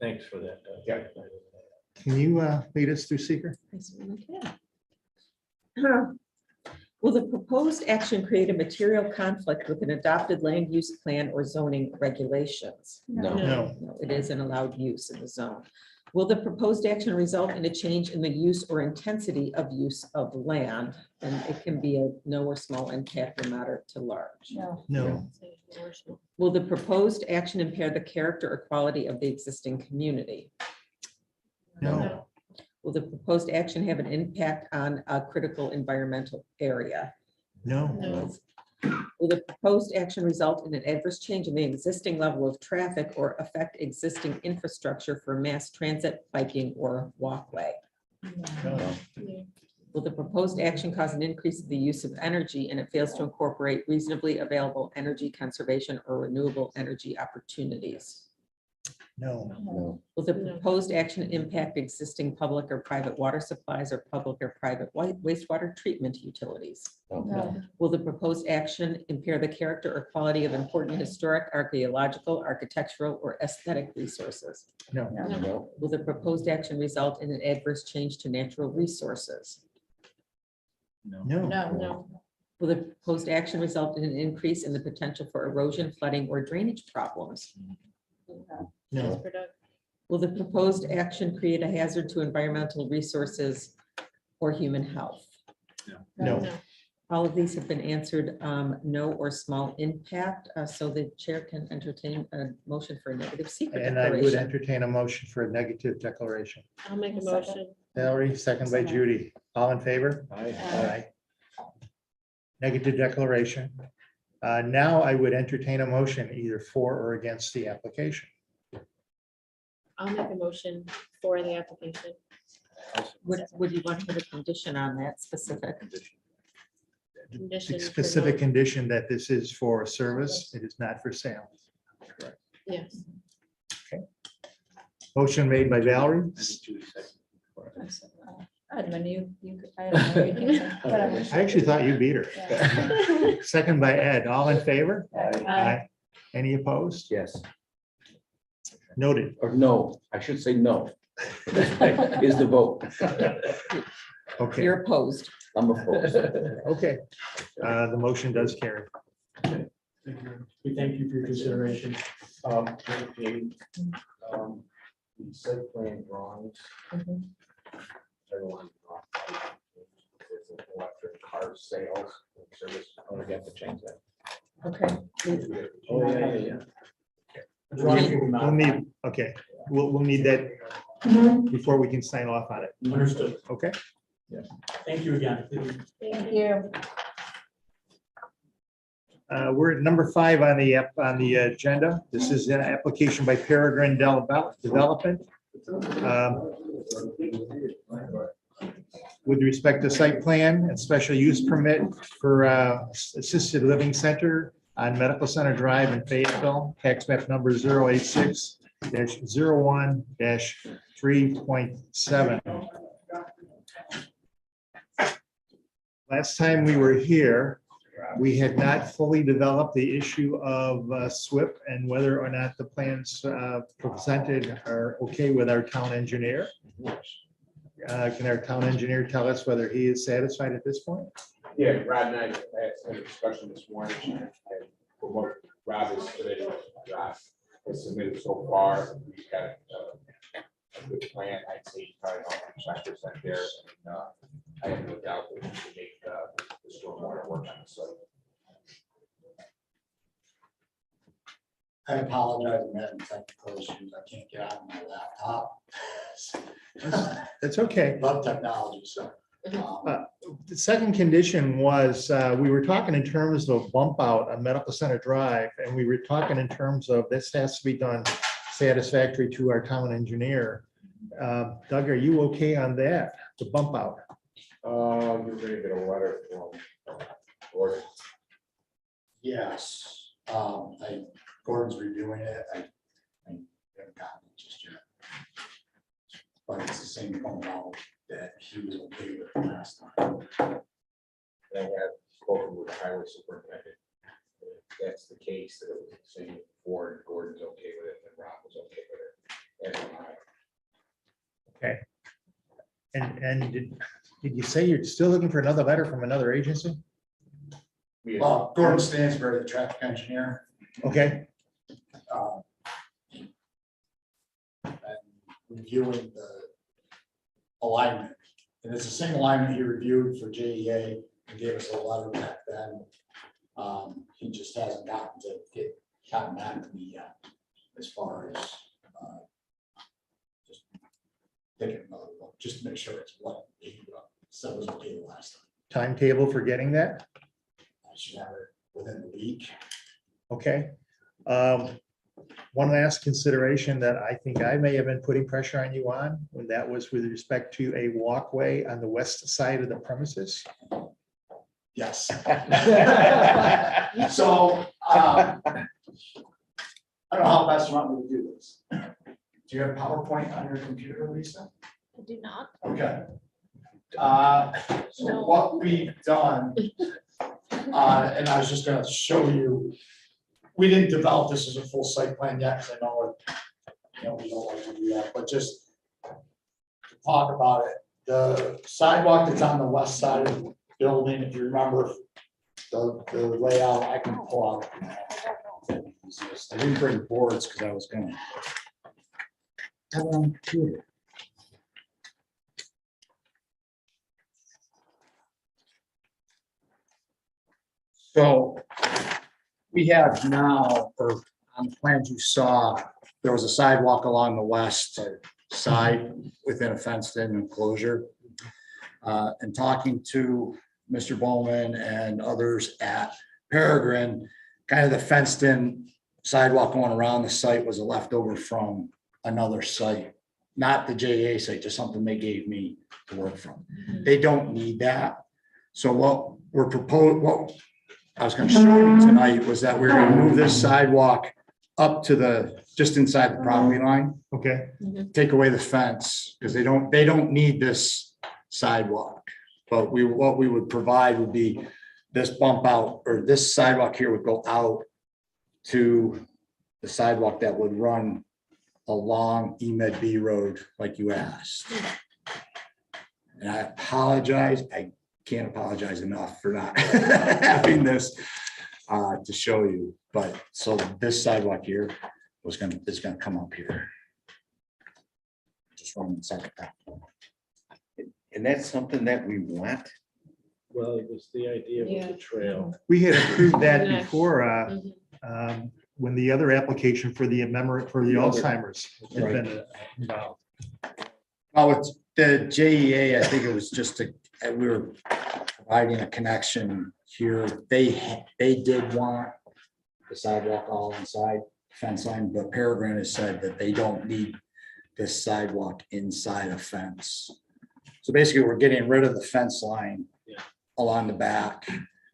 Thanks for that.
Yeah.
Can you lead us through secret?
I certainly can. Will the proposed action create a material conflict with an adopted land use plan or zoning regulations?
No.
No.
No, it is an allowed use in the zone. Will the proposed action result in a change in the use or intensity of use of land? And it can be a no or small impact or moderate to large.
No,
Will the proposed action impair the character or quality of the existing community?
no,
Will the proposed action have an impact on a critical environmental area?
no,
No.
Will the proposed action result in an adverse change in the existing level of traffic or affect existing infrastructure for mass transit, biking, or walkway?
no,
Will the proposed action cause an increase in the use of energy and it fails to incorporate reasonably available energy conservation or renewable energy opportunities?
no,
No.
Will the
No.
proposed action impact existing public or private water supplies or public or private wastewater treatment utilities?
No.
Will the proposed action impair the character or quality of important historic, archaeological, architectural, or aesthetic resources?
no,
No.
Will the proposed action result in an adverse change to natural resources?
no,
No.
Will the proposed action result in an increase in the potential for erosion, flooding, or drainage problems?
no,
Will the proposed action create a hazard to environmental resources or human health?
no.
All of these have been answered, no or small impact, so the chair can entertain a motion for a negative secret
And I would
declaration.
entertain a motion for a negative declaration.
I'll make a motion.
Valerie, second by Judy. All in favor? Aye. Negative declaration. Now I would entertain a motion either for or against the application.
I'll make a motion for the application.
Would you want to have a condition on that specific?
Condition for
Specific
no-
condition that this is for service, it is not for sale.
Yes.
Motion made by Valerie, I actually thought you beat her. Second by Ed, all in favor? Aye. Any opposed?
Yes.
Noted.
Or no, I should say no. Is the vote.
Okay,
You're opposed.
I'm opposed.
okay. The motion does carry.
We thank you for your consideration.
The site plan drawings.
Mhm.
Everyone. It's an electric car sales and service. I'm gonna get to change that.
Okay.
Oh, yeah.
We'll need, okay, we'll need that before we can sign off on it.
Understood.
Okay,
Thank you again.
Thank you.
we're at number 5 on the agenda. This is an application by Peregrine Development. With respect to site plan and special use permit for assisted living center on Medical Center Drive in Fayetteville, tax map number 086-01-3.7. Last time we were here, we had not fully developed the issue of SWIP and whether or not the plans presented are okay with our town engineer. Can our town engineer tell us whether he is satisfied at this point?
Yeah, Brad and I had a discussion this morning, and from what Rob has submitted, has submitted so far, we've got a good plan. I'd say probably about 5% there. And I have no doubt that we can make the stormwater work on the site.
I apologize, I'm having technical issues. I can't get on my laptop.
That's okay.
Love technology, so.
The second condition was, we were talking in terms of bump out on Medical Center Drive, and we were talking in terms of this has to be done satisfactory to our town engineer. Doug, are you okay on that, the bump out?
You're gonna get a letter from Gordon.
Yes, Gordon's reviewing it. I haven't gotten it just yet. But it's the same phone call that he was okay with last time.
And I have spoken with the highway superintendent. If that's the case, that it was the same before, and Gordon's okay with it, and Rob was okay with it. And I.
And did you say you're still looking for another letter from another agency?
Gordon Stansberry, the traffic engineer.
Okay,
And reviewing the alignment. And it's the same alignment he reviewed for JEA and gave us a letter back then. He just hasn't gotten back to me yet as far as just taking another look, just to make sure it's what he said was okay the last time.
timetable for getting that?
I should have it within the week.
Okay. One last consideration that I think I may have been putting pressure on you on, when that was with respect to a walkway on the west side of the premises.
Yes. So, I don't know how best you want me to do this. Do you have PowerPoint on your computer, Lisa?
I do not.
Okay. So what we've done, and I was just gonna show you, we didn't develop this as a full site plan yet, because I know we don't like to do that, but just to talk about it, the sidewalk that's on the west side of the building, if you remember the layout, I can pull out. I didn't bring boards because I was gonna. So we have now, or on the plans you saw, there was a sidewalk along the west side within a fenced-in enclosure. And talking to Mr. Bowman and others at Peregrine, kind of the fenced-in sidewalk going around the site was a leftover from another site, not the JA site, just something they gave me to work from. They don't need that. So what we're proposing, what I was going to show you tonight was that we're going to move this sidewalk up to just inside the property line,
Okay,
take away the fence, because they don't need this sidewalk. But what we would provide would be this bump out, or this sidewalk here would go out to the sidewalk that would run along Emed B Road, like you asked. And I apologize, I can't apologize enough for not having this to show you. But so this sidewalk here is gonna come up here. Just run inside the platform.
And that's something that we want.
Well, it was the idea
Yeah.
with the trail.
we had approved that
Yeah.
before,
Mhm.
when the other application for the amendment for the Alzheimer's had
Right.
been involved.
Oh, it's the JEA, I think it was just we were providing a connection here. They did want the sidewalk all inside fence line, but Peregrine has said that they don't need this sidewalk inside a fence. So basically, we're getting rid of the fence line along the back,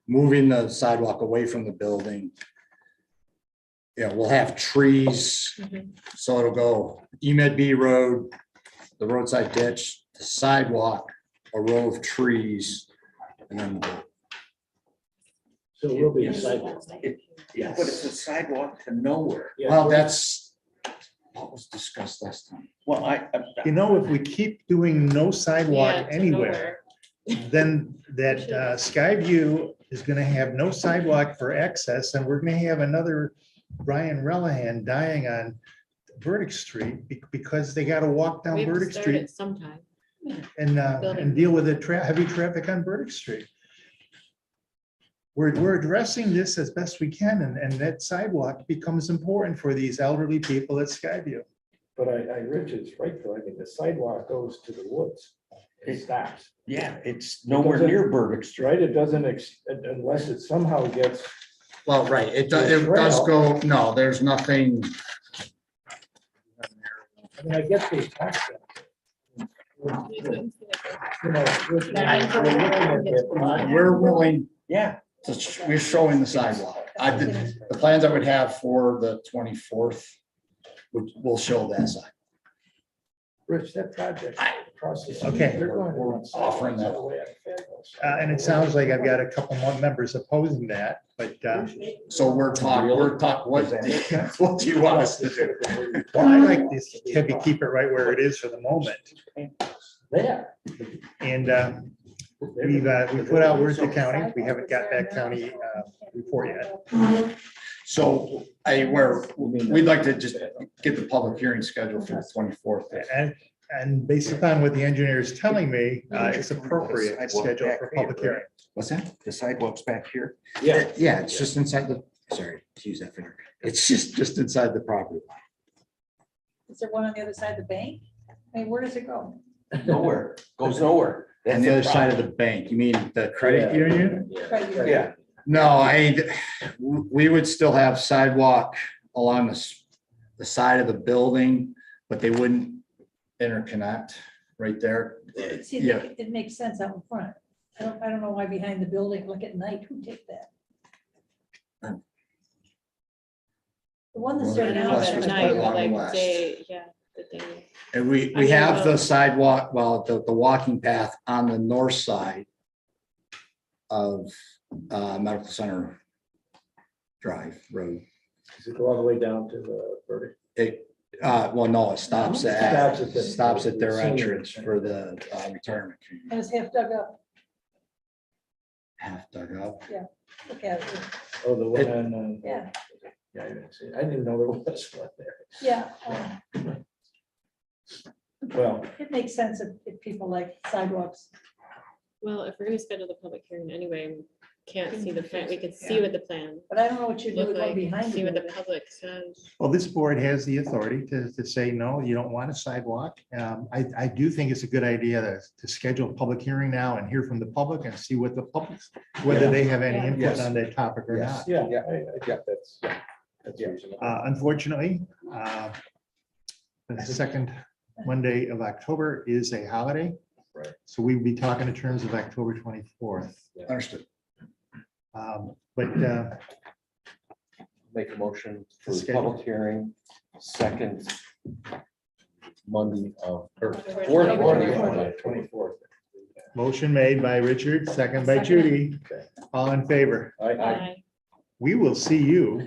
moving the sidewalk away from the building. We'll have trees, so it'll go Emed B Road, the roadside ditch, the sidewalk, a row of trees, And then
So it will be a sidewalk.
Yeah, but it's a sidewalk to nowhere.
Yeah,
well, that's what was discussed last time.
Well,
You know, if we keep doing no sidewalk
Yeah, to
anywhere, then that Skyview is gonna have no sidewalk for access, and we're gonna have another Brian Relihan dying on Burdick Street because they gotta walk
We
down
have to
Burdick
start
Street
it sometime.
and deal with the heavy traffic on Burdick Street. We're addressing this as best we can, and that sidewalk becomes important for these elderly people at Skyview.
But Richard's right, though. I mean, the sidewalk goes to the woods. It stops,
yeah, it's nowhere near Burdick Street.
right? It doesn't, unless it somehow gets,
Well, right, it does go, no, there's nothing.
I mean, I get the tax.
We're willing,
Yeah,
we're showing the sidewalk. The plans I would have for the 24th will show that side.
Rich, that project across the.
Okay.
street, they're going to run
Offering that.
sidewalks all the way out of Fayetteville.
And it sounds like I've got a couple more members opposing that, but
So what do you want us to do?
well, I like this, have you keep it right where it is for the moment.
There.
And we put out word to county. We haven't got that county report yet.
So we'd like to just get the public hearing scheduled for the 24th.
And based upon what the engineer is telling me, it's appropriate to schedule for public hearing.
What's that?
the sidewalk's back here.
Yeah.
Yeah, it's just inside sorry, to use that finger. It's just inside the property line.
Is there one on the other side of the bank? I mean, where does it go?
Nowhere, goes nowhere.
On the other side of the bank, you mean the credit union?
Right here.
Yeah.
No, we would still have sidewalk along the side of the building, but they wouldn't interconnect right there.
See,
Yeah.
it makes sense out in front. I don't know why behind the building, like at night, who take that? The one that's
Well,
there
they're
now.
plus
At
was
night,
put along the
like
west.
day, yeah, the day.
And we
I mean,
have the sidewalk, well, the walking path on the north side of Medical Center Drive Road.
Does it go all the way down to the verdict?
Well, no, it stops
Stops at the-
their entrance for the retirement community.
And it's half dug up.
Half dug up.
Look at it.
Oh, the one on,
Yeah,
yeah, I didn't see it. I didn't even know there was one there.
yeah.
Well,
It makes sense if people like sidewalks.
Well, if we're gonna schedule the public hearing anyway, we can't see the plan, we could see what the plan
But I don't know what you're
look
doing
like,
behind
see
the
what the
building.
public says.
Well, this board has the authority to say, no, you don't want a sidewalk. I do think it's a good idea to schedule a public hearing now and hear from the public and see what the public, whether they have any input
Yes.
on that topic or not.
yeah, that's reasonable.
Unfortunately, the second Monday of October is a holiday.
Right.
So we'd be talking in terms of October 24th.
Understood.
But
Make a motion for the
Schedule.
public hearing, second Monday of, or
October
fourth
24th.
Monday.
24th.
motion made by Richard, second by Judy. All in favor.
Aye.
We will see you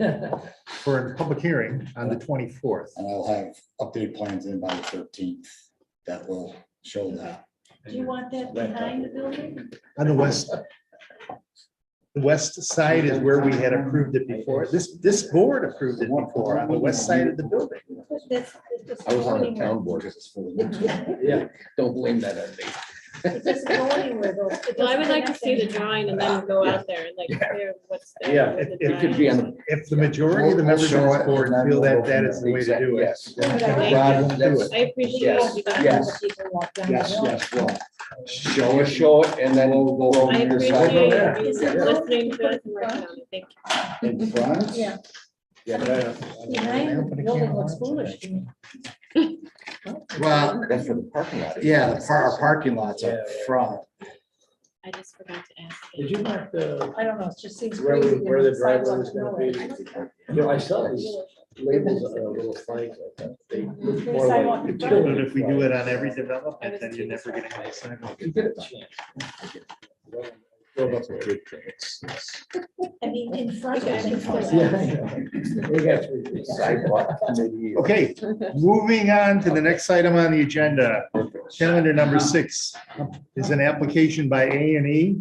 for a public hearing on the 24th.
And I'll have updated plans in by the 13th that will show that.
Do you want that behind the building?
On the west. The west side is where we had approved it before. This board approved it before, on the west side of the building.
I was on the town board.
Yeah.
Don't blame that on me.
It doesn't go anywhere though. It
Well, I would
doesn't
like to see the
connect
drawing and then go out there and like clear what's there.
Yeah,
with the
it
could be on
drawing.
If the majority of the members of this board feel that that is the way to do it.
Yes.
then
Thank
Rod won't do it.
I appreciate
Yes,
you guys.
yes.
People walk down the
Yes,
hill.
yes, well,
Show it, show it, and then we'll go over
I
to your
appreciate
side.
Yeah.
you
Is it
listening to us and working on it. Thank you.
in front.
Yeah,
Yeah, but
behind the building looks foolish to me.
Well,
That's for the parking lot.
yeah, our parking lots up front.
I just forgot to ask.
did you mark the,
I don't know, it just seems
where,
crazy.
where the
to
driveway
sidewalk
was gonna
nowhere.
be? You know, I saw these labels, little flags like that. They look
There's
more
sidewalk
like
in
But
front.
if we do it on every development, then you're never gonna have a sidewalk.
You get a chance.
Well, that's a good thing. It's-
I mean, in front of
Okay, I can still
it.
Yeah, I know. They got through sidewalk committee.
Okay, moving on to the next item on the agenda. Calendar number 6 is an application by A&E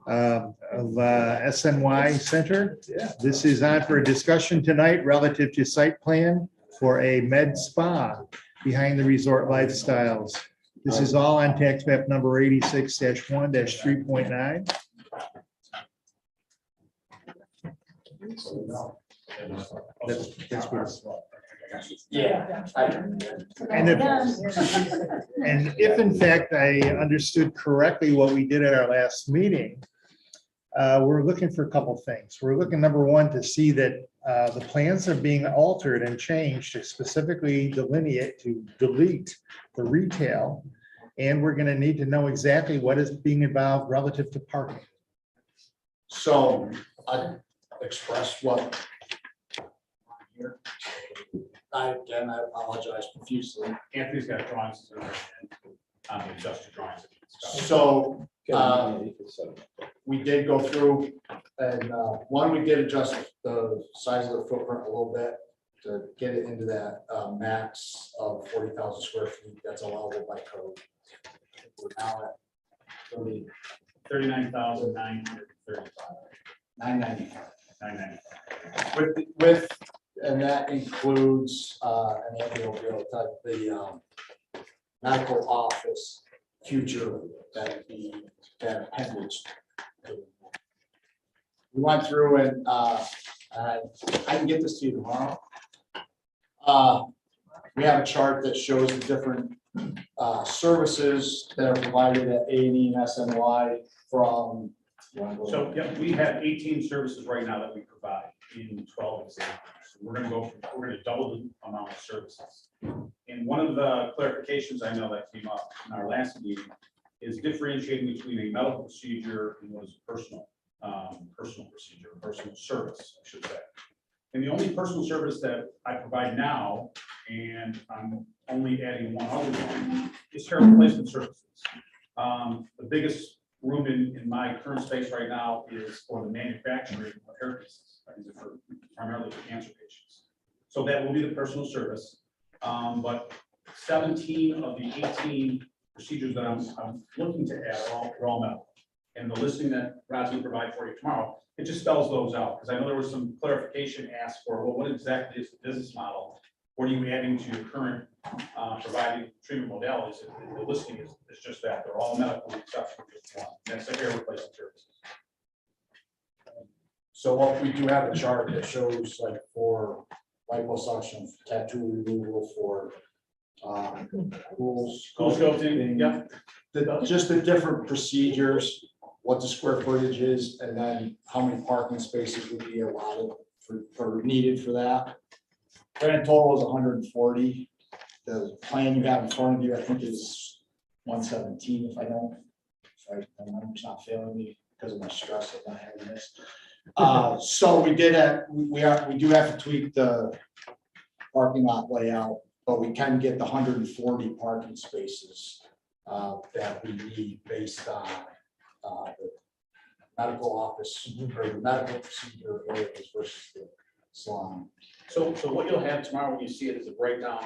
of SNY Center. This is on for a discussion tonight relative to site plan for a med spa behind the resort lifestyles. This is all on tax map number 86-1-3.9. That's what
Yeah.
And if in fact I understood correctly what we did at our last meeting, we're looking for a couple things. We're looking, number one, to see that the plans are being altered and changed to specifically delete the retail. And we're gonna need to know exactly what is being involved relative to parking.
So I expressed what. Again, I apologize profusely.
Anthony's got drawings to adjust the drawings.
So we did go through and one, we did adjust the size of the footprint a little bit to get it into that max of 40,000 square feet that's allowable by code. We're now at
39,935.
995.
995.
With, and that includes, and Anthony will be able to type the medical office future that appendage. We went through and I can get this to you tomorrow. We have a chart that shows the different services that are provided at A&E and SNY from.
So, yeah, we have 18 services right now that we provide in 12 examples. We're gonna double the amount of services. And one of the clarifications I know that came up in our last meeting is differentiating between a medical procedure and what is personal procedure, personal service, I should say. And the only personal service that I provide now, and I'm only adding one other one, is hair replacement services. The biggest room in my current space right now is for the manufacturing of hair pieces. These are for primarily for cancer patients. So that will be the personal service. But 17 of the 18 procedures that I'm looking to add are all medical. And the listing that Rod's going to provide for you tomorrow, it just spells those out. Because I know there was some clarification asked for, well, what exactly is the business model? What are you adding to your current providing treatment modalities? The listing is just that. They're all medical except for just one. That's the hair replacement services.
So what we do have a chart that shows like for liposuction, tattoo removal, for rules.
Cool sculpting, yeah.
Just the different procedures, what the square footage is, and then how many parking spaces would be allotted for needed for that. Grand total is 140. The plan you have in front of you, I think, is 117. If my numbers not failing me because of my stress of not having this. So we do have to tweak the parking lot layout, but we can get the 140 parking spaces that we need based on the medical office or the medical procedure areas versus the salon.
So what you'll have tomorrow when you see it is a breakdown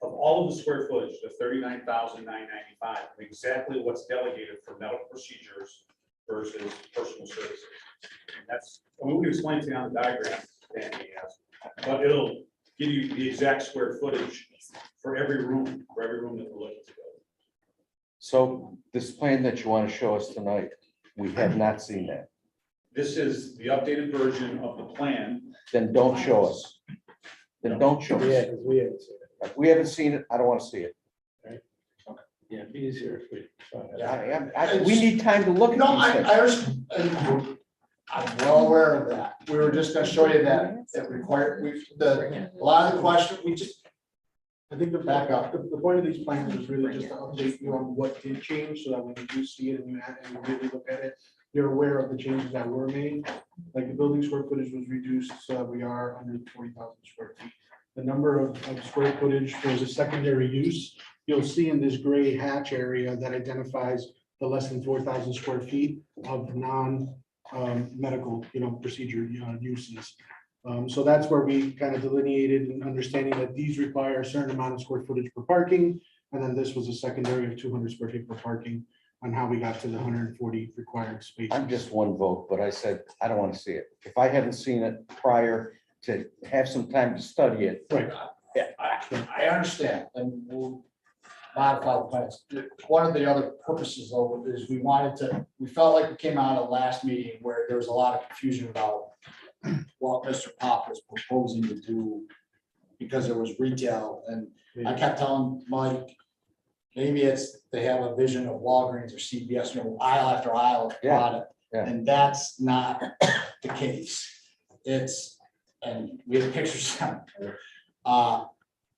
of all of the square footage, the 39,995, and exactly what's delegated for medical procedures versus personal services. And that's, we can explain to you on the diagram that he has, but it'll give you the exact square footage for every room that we're looking to build.
So this plan that you want to show us tonight, we have not seen that.
This is the updated version of the plan.
Then don't show us. Then don't show
Yeah,
us.
because we haven't seen it.
If we haven't seen it, I don't want to see it.
Yeah, it'd be easier if we.
We need time to look
No,
at these things.
I'm well aware of that. We were just gonna show you that required, a lot of the question,
I think
back up.
the point of these plans is really just to update you on what did change, so that when you do see it and you really look at it, you're aware of the changes that were made. Like the building square footage was reduced, so we are under 40,000 square feet. The number of square footage, there's a secondary use. You'll see in this gray hatch area that identifies the less than 4,000 square feet of non-medical, procedure uses. So that's where we kind of delineated and understanding that these require a certain amount of square footage per parking. And then this was a secondary of 200 square feet per parking on how we got to the 140 required space.
I'm just one vote, but I said, I don't want to see it. If I hadn't seen it prior to have some time to study it.
Right.
Yeah, I understand, and we'll modify the plans. One of the other purposes though is we felt like we came out of the last meeting where there was a lot of confusion about what Mr. Pop was proposing to do because there was retail, and I kept telling Mike, maybe they have a vision of Walgreens or CVS, aisle after aisle of product, and that's not the case. And we have pictures on.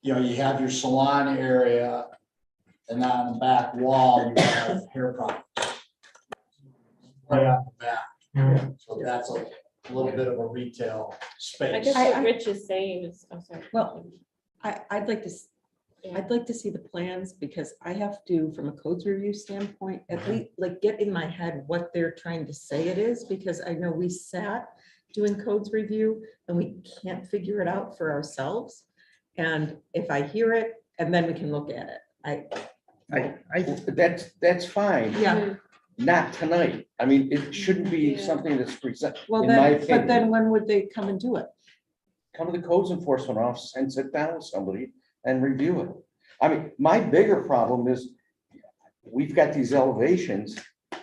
You have your salon area, and on the back wall, you have hair products. Right on the back. So that's a little bit of a retail
I
space.
guess what Rich is saying is, I'm sorry.
Well, I'd like to see the plans, because I have to, from a codes review standpoint, at least like get in my head what they're trying to say it is, because I know we sat doing codes review and we can't figure it out for ourselves. And if I hear it, and then we can look at it.
That's fine.
Yeah,
Not tonight. I mean, it shouldn't be
Yeah.
something that's presented,
well
in my
then,
opinion.
but then when would they come and do it?
Come to the codes enforcement office and sit down with somebody and review it. I mean, my bigger problem is we've got these elevations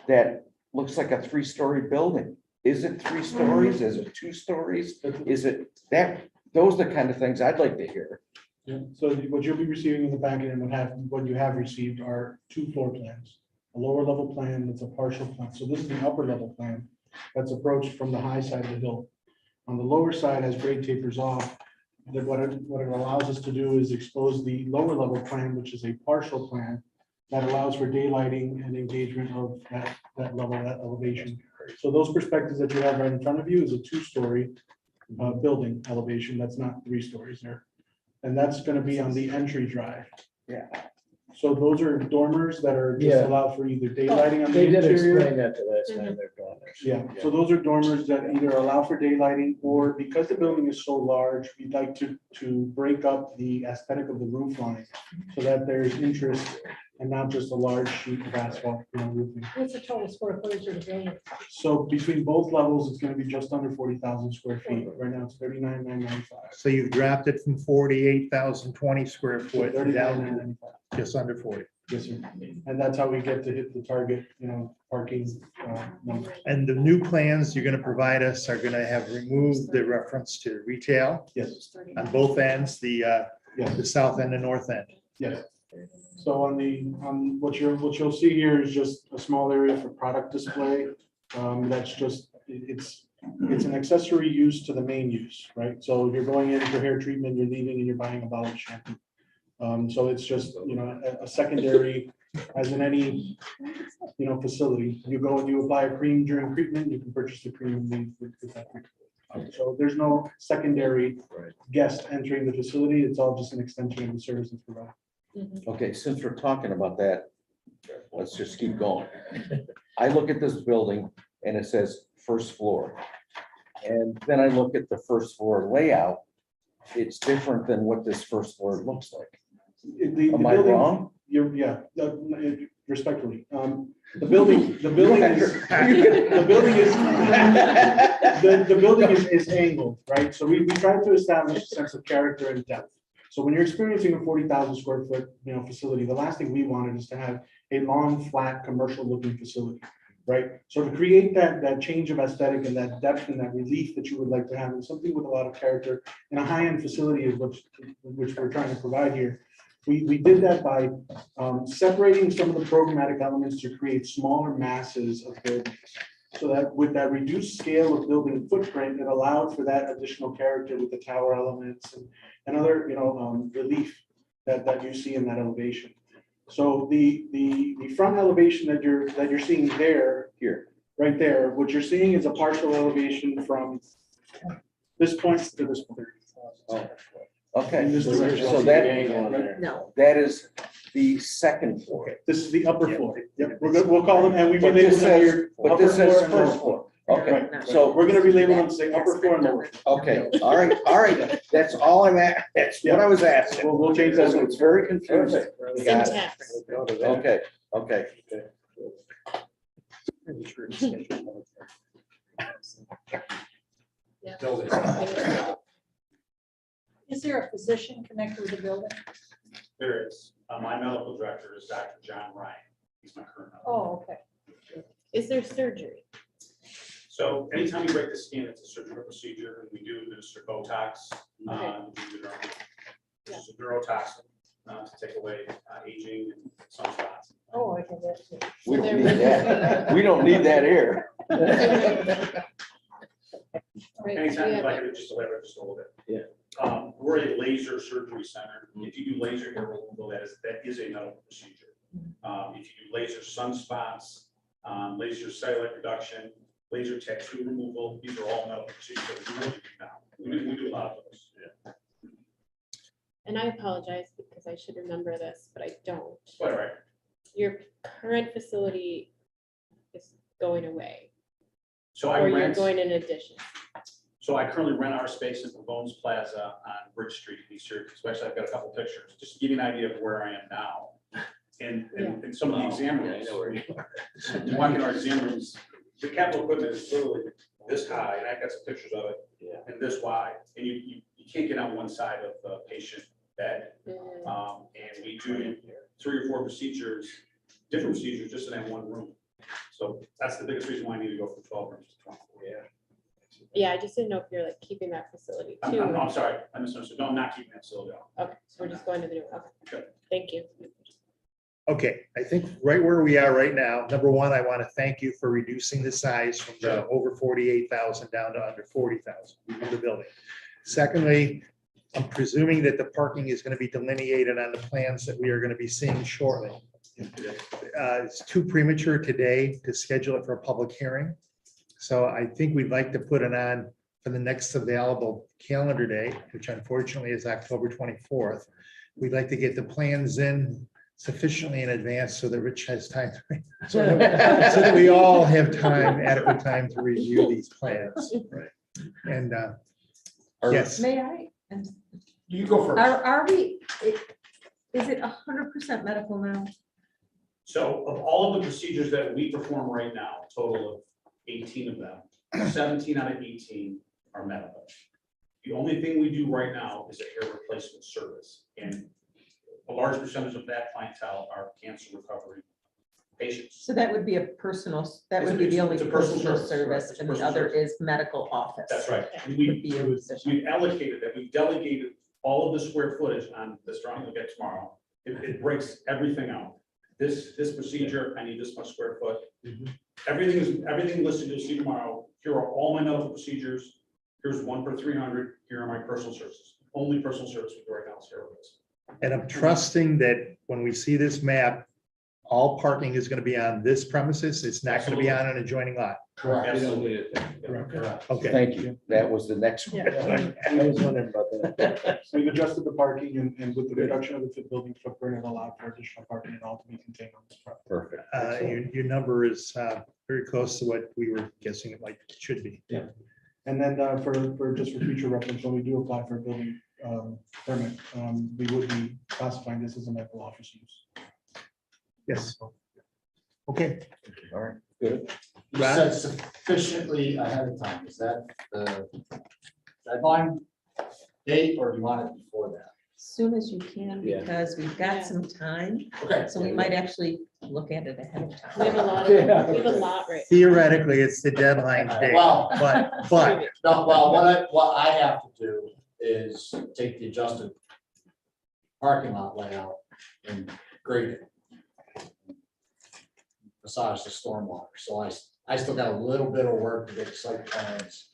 that looks like a 3-story building. Is it 3 stories? Is it 2 stories? Is it that? Those are the kind of things I'd like to hear.
Yeah, so what you'll be receiving in the packet and what you have received are 2 floor plans. A lower level plan that's a partial plan. So this is the upper level plan that's approached from the high side of the hill. On the lower side, as grade tapers off, that what it allows us to do is expose the lower level plan, which is a partial plan that allows for daylighting and engagement of that level, that elevation. So those perspectives that you have right in front of you is a 2-story building elevation. That's not 3 stories there. And that's going to be on the entry drive.
Yeah.
So those are dormers that are just
Yeah.
allowed for either daylighting on the
They did
interior.
explain that the last time they're doing this.
Yeah, so those are dormers that either allow for daylighting, or because the building is so large, we'd like to break up the aesthetic of the roof line so that there's interest and not just a large sheet of asphalt roofing.
What's the total square footage of the building?
So between both levels, it's gonna be just under 40,000 square feet. Right now, it's 39,995.
So you've dropped it from 48,020 square foot down to
39,995.
just under 40.
Yes, sir. And that's how we get to hit the target, parking number.
And the new plans you're gonna provide us are gonna have removed the reference to retail
Yes,
on both ends, the
yes,
south end and north end.
yes. So on what you'll see here is just a small area for product display. That's just, it's an accessory use to the main use, right? So you're going in for hair treatment, you're leaving and you're buying a bottle of shampoo. So it's just, a secondary, as in any, facility. You go and you apply a cream during treatment, you can purchase the cream and leave with that cream. So there's no secondary guest entering the facility. It's all just an extension of the services provided.
Okay, since we're talking about that, let's just keep going. I look at this building and it says 1st floor. And then I look at the 1st floor layout. It's different than what this 1st floor looks like. Am I wrong?
Respectfully, the building is, the building is angled, right? So we tried to establish a sense of character and depth. So when you're experiencing a 40,000 square foot, facility, the last thing we wanted is to have a long, flat, commercial looking facility, right? So to create that change of aesthetic and that depth and that relief that you would like to have in something with a lot of character in a high-end facility is which we're trying to provide here. We did that by separating some of the programmatic elements to create smaller masses of buildings. So that with that reduced scale of building footprint, it allowed for that additional character with the tower elements and other, relief that you see in that elevation. So the front elevation that you're seeing there,
Here.
right there, what you're seeing is a partial elevation from this point to this point.
Oh. Okay, so that,
No.
that is the second floor.
This is the upper floor. Yep, we'll call them, and we
But
relabel
this
them
says,
here.
but this
upper
says
floor and lower
first floor. Okay,
Right.
so,
We're gonna relabel them, say upper floor and lower.
okay, all right, that's all I'm at, that's what I was asking.
We'll change that.
Because it's very confusing. Got it.
Syntax.
Okay, okay.
Yeah.
Is there a physician connected with the building?
There is. My medical director is Dr. John Ryan. He's my current. medical
Oh, okay.
Is there surgery?
So anytime you break the skin, it's a surgical procedure, and we do administer Botox. It's a neurotoxin to take away aging and sunspots.
Oh, I can get you.
We don't need that. We don't need that here.
Right,
Anytime
we
you'd
have
like
it.
it, just elaborate just a little bit.
Yeah.
We're a laser surgery center. If you do laser hair removal, that is a medical procedure. If you do laser sunspots, laser cellulite reduction, laser tattoo removal, these are all medical procedures that we do now. We do a lot of those. Yeah.
And I apologize because I should remember this, but I don't.
All right.
Your current facility is going away,
So I
or you're
rent,
going in addition.
so I currently rent our space in Pavone's Plaza on Bridge Street in East Syracuse. Actually, I've got a couple pictures, just to give you an idea of where I am now. And some of the exam rooms. You walk in our exam rooms, the capital equipment is literally this high, and I've got some pictures of it, and this wide, and you can't get on one side of the patient bed. And we do 3 or 4 procedures, different procedures, just in that one room. So that's the biggest reason why I need to go from 12 rooms to 24.
Yeah, I just didn't know if you're like keeping that facility too.
I'm sorry, I misunderstood. No, I'm not keeping that facility on.
Okay, so we're just going to the new, okay,
Okay.
thank you.
Okay, I think right where we are right now, number one, I want to thank you for reducing the size from the over 48,000 down to under 40,000 of the building. Secondly, I'm presuming that the parking is going to be delineated on the plans that we are going to be seeing shortly. It's too premature today to schedule it for a public hearing. So I think we'd like to put it on for the next available calendar day, which unfortunately is October 24th. We'd like to get the plans in sufficiently in advance so that Rich has time, so that we all have time, adequate time to review these plans. And yes,
May I? And
You go first.
are we, is it 100% medical now?
So of all of the procedures that we perform right now, a total of 18 of them, 17 out of 18 are medical. The only thing we do right now is a hair replacement service. And a large percentage of that clientele are cancer recovery patients.
So that would be a personal, that
It's
would
a-
be the only
it's a personal
personal
service,
service,
correct. It's
and the
personal
other
service.
is medical office.
That's right. And
Would be a physician.
we've allocated that, we've delegated all of the square footage on this drawing we'll get tomorrow. It breaks everything out. This procedure, I need this much square foot. Everything listed you'll see tomorrow. Here are all my medical procedures. Here's 1 per 300. Here are my personal services. Only personal service we do right now is hair replacement.
and I'm trusting that when we see this map, all parking is going to be on this premises. It's not going to be on an adjoining lot.
Correct.
Absolutely.
Correct.
Okay.
Thank you. That was the next one.
I was wondering about that.
So we've adjusted the parking and with the reduction of the building footprint and allowed for additional parking and all to be contained on this property.
Perfect.
Your number is very close to what we were guessing it like it should be.
And then for just for future reference, when we do apply for a building permit, we would be classifying this as a medical office use.
Yes. Okay.
All right, good.
You said sufficiently ahead of time. Is that the deadline date or do you want it before that?
Soon as you can,
Yeah.
because we've got some time,
Okay.
so we might actually look at it ahead of
We
time.
have a lot, we have a lot right.
Theoretically, it's the deadline date,
Well,
but
no, well, what I have to do is take the adjusted parking lot layout and grade it. Besides the stormwater, so I still got a little bit of work to get site plans.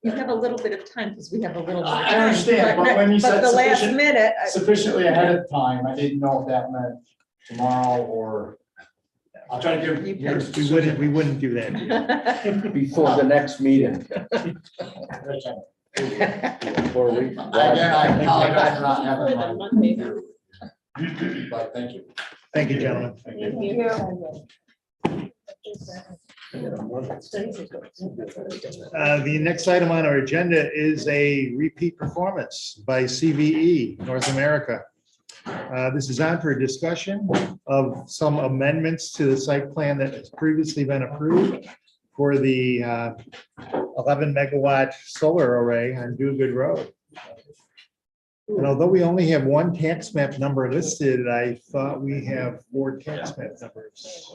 You have a little bit of time, because we have a little. bit of
I
time,
understand, but when you said
the last
sufficient-
minute,
Sufficiently ahead of time, I didn't know if that meant tomorrow or, I'll try to give.
You
your
can-
we wouldn't do that.
Before the next meeting. 4 weeks.
I apologize for not
For the
having
Monday.
one, but thank you.
Thank you, gentlemen.
Thank you.
The next item on our agenda is a repeat performance by CVE North America. This is on for discussion of some amendments to the site plan that has previously been approved for the 11 megawatt solar array on Do Good Road. And although we only have one tax map number listed, I thought we have 4 tax map numbers.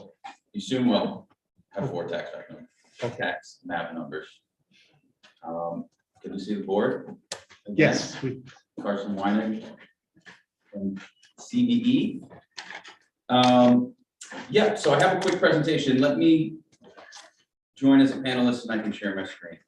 You soon will have 4 tax map numbers,
Okay.
tax map numbers. Can you see the board? Again,
Yes,
Carson Weinig from CVE. Yeah, so I have a quick presentation. Let me join as a panelist and I can share my screen.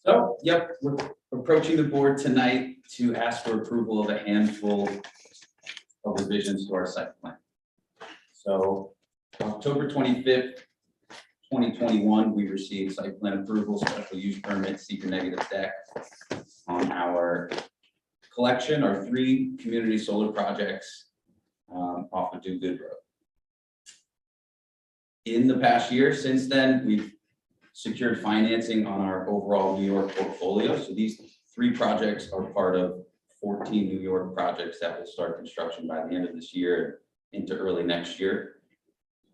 So, yep, we're approaching the board tonight to ask for approval of a handful of revisions to our site plan. So, October 25th, 2021, we received site plan approval, special use permit, seeker negative deck on our collection, our 3 community solar projects off of Do Good Road. In the past year, since then, we've secured financing on our overall New York portfolio. So these 3 projects are part of 14 New York projects that will start construction by the end of this year into early next year.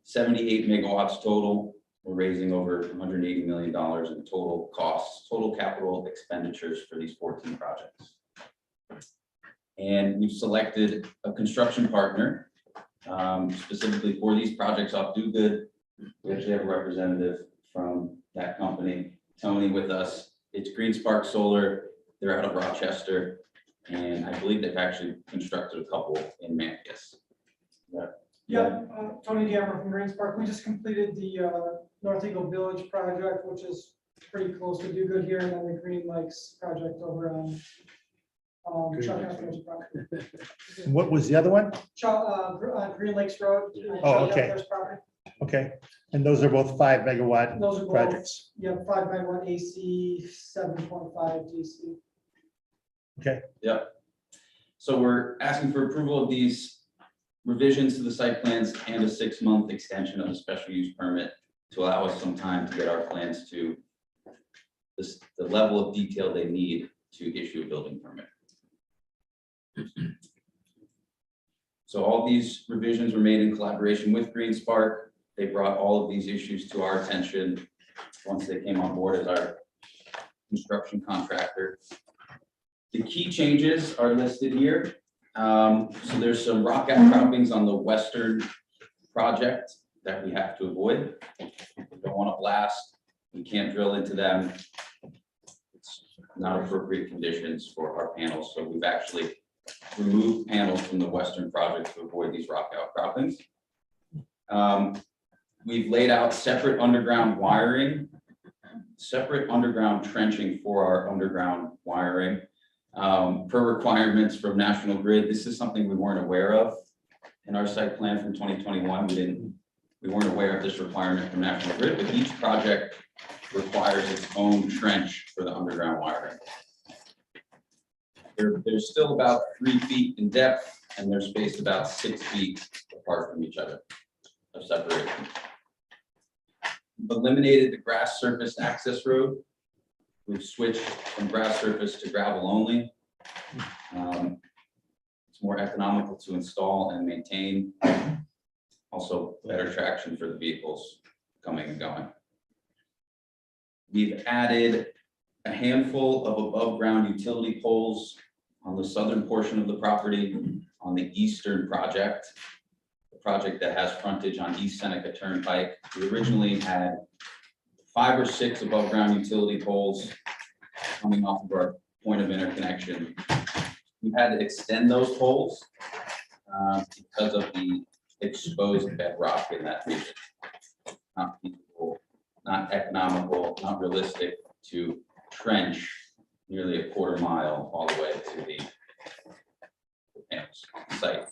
78 megawatts total. We're raising over $180 million in total costs, total capital expenditures for these 14 projects. And we've selected a construction partner specifically for these projects off Do Good. We actually have a representative from that company, Tony, with us. It's Green Spark Solar. They're out of Rochester, and I believe they've actually constructed a couple in Manlius.
Yeah, Tony Gammer from Green Spark. We just completed the North Eagle Village project, which is pretty close to Do Good here, and then the Green Lakes project over on Chuck Heffer's property.
what was the other one?
Green Lakes Road.
Oh, okay.
Heffer's property.
Okay, and those are both 5 megawatt
Those are both,
projects.
yeah, 5 megawatt AC, 7.5 DC.
Okay,
Yep. So we're asking for approval of these revisions to the site plans and a 6-month extension of the special use permit to allow us some time to get our plans to the level of detail they need to issue a building permit. So all these revisions were made in collaboration with Green Spark. They brought all of these issues to our attention once they came on board as our construction contractor. The key changes are listed here. So there's some rock outcroppings on the western project that we have to avoid. We don't want to blast. We can't drill into them. It's not appropriate conditions for our panels. So we've actually removed panels from the western project to avoid these rock outcroppings. We've laid out separate underground wiring, separate underground trenching for our underground wiring. Per requirements from National Grid, this is something we weren't aware of in our site plan from 2021. We weren't aware of this requirement from National Grid, but each project requires its own trench for the underground wiring. They're still about 3 feet in depth, and they're spaced about 6 feet apart from each other of separation. We've eliminated the grass surface access road. We've switched from grass surface to gravel only. It's more economical to install and maintain. Also better traction for the vehicles coming and going. We've added a handful of above ground utility poles on the southern portion of the property on the eastern project. The project that has frontage on East Seneca Turnpike. We originally had 5 or 6 above ground utility poles coming off of our point of interconnection. We had to extend those poles because of the exposed bedrock in that region. Not feasible, not economical, not realistic to trench nearly a quarter mile all the way to the panels site.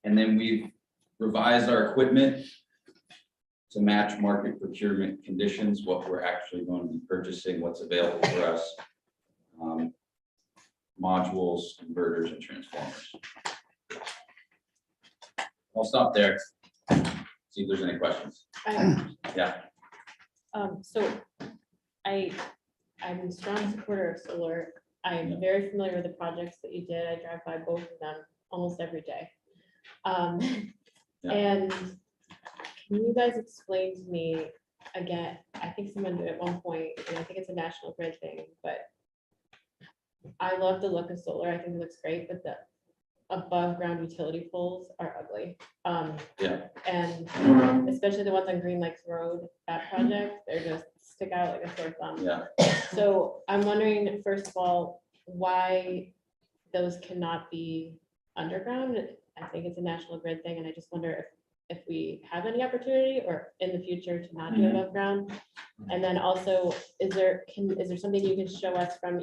And then we've revised our equipment to match market procurement conditions, what we're actually going to be purchasing, what's available for us. Modules, inverters, and transformers. I'll stop there. See if there's any questions. Yeah.
So I'm a strong supporter of solar. I'm very familiar with the projects that you did. I drive by both of them almost every day.
Yeah.
And can you guys explain to me again, I think someone did at one point, and I think it's a National Grid thing, but I love the look of solar. I think it looks great, but the above ground utility poles are ugly.
Yeah.
And especially the ones on Green Lakes Road, that project, they're just stick out like a sore thumb.
Yeah.
So I'm wondering, first of all, why those cannot be underground. I think it's a National Grid thing, and I just wonder if we have any opportunity or in the future to not do above ground. And then also, is there something you can show us from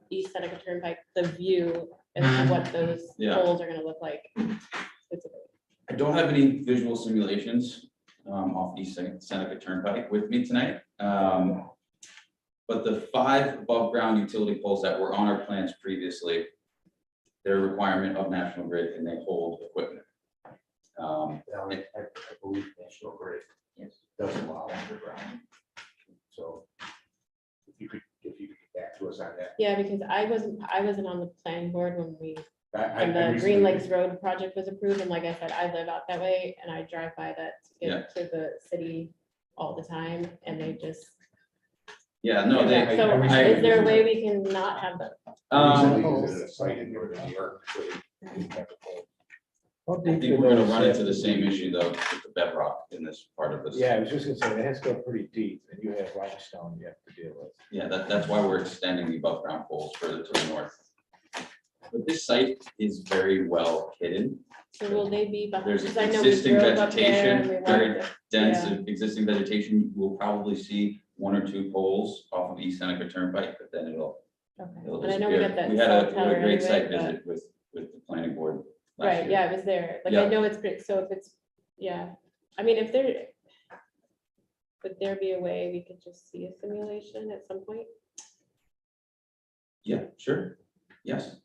East Seneca Turnpike, the view as to what those poles are gonna look like?
I don't have any visual simulations off East Seneca Turnpike with me tonight. But the 5 above ground utility poles that were on our plans previously, they're a requirement of National Grid and they hold equipment.
I believe National Grid does allow underground. So if you could get back to us on that.
Yeah, because I wasn't on the planning board when
I
the
recently-
Green Lakes Road project was approved, and like I said, I live out that way and I drive by that to get to the city all the time, and they just.
Yeah, no, they.
So is there a way we can not have them?
Recently visited a site in Northern New York.
How
I
deep
think
do
we're gonna
those
run
have
into the
to
same
be?
issue though, with the bedrock in this part of this.
Yeah, I was just gonna say, it has to go pretty deep, and you have limestone you have to deal with.
Yeah, that's why we're extending the above ground poles further to the north. But this site is very well hidden.
So will they be behind?
There's
Because I know we
existing
drove up there and we
vegetation, very
walked it.
dense
Yeah.
existing vegetation. We'll probably see 1 or 2 poles off of East Seneca Turnpike, but then it'll
Okay.
disappear.
And I know we got that
We had
cell
a
tower
great site
anyway,
visit with the planning board
but-
last
Right,
year.
yeah, it was there. Like,
Yeah.
I know it's great. So if it's, yeah, I mean, would there be a way we could just see a simulation at some point?
Yeah, sure. Yes.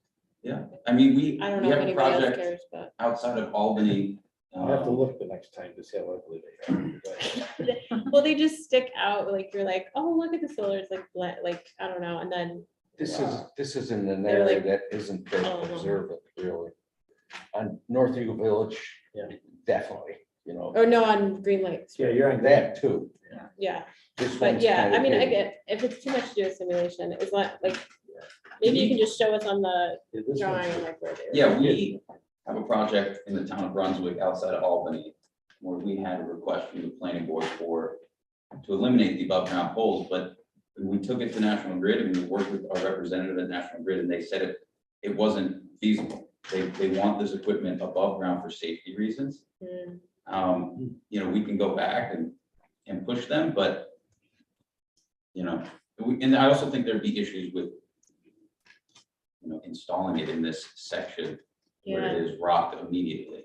Yeah. I mean, we
I don't
we
know if
have a
anybody else
project
cares, but.
outside of Albany.
I'll have to look the next time to see how ugly they are. but-
Well, they just stick out, like, you're like, oh, look at the solar, it's like, I don't know, and then,
This is in an
They're
area
like-
that isn't very
Oh.
observant, really. On North Eagle Village,
Yeah.
definitely, you know,
or no, on Green Lakes.
Yeah, you're on
that too.
Yeah,
This
but
one's
yeah,
kinda
I mean, I
hidden.
get, if it's too much to do a simulation, it's not like, maybe you can just show us on the
Yeah, this one's-
drawing, like, where they.
Yeah, we have a project in the town of Brunswick outside of Albany where we had a request from the planning board to eliminate the above ground poles, but we took it to National Grid and we worked with our representative at National Grid and they said it wasn't feasible. They want this equipment above ground for safety reasons.
Mm.
You know, we can go back and push them, but you know, and I also think there'd be issues with you know, installing it in this section where
Yeah,
it is rocked immediately.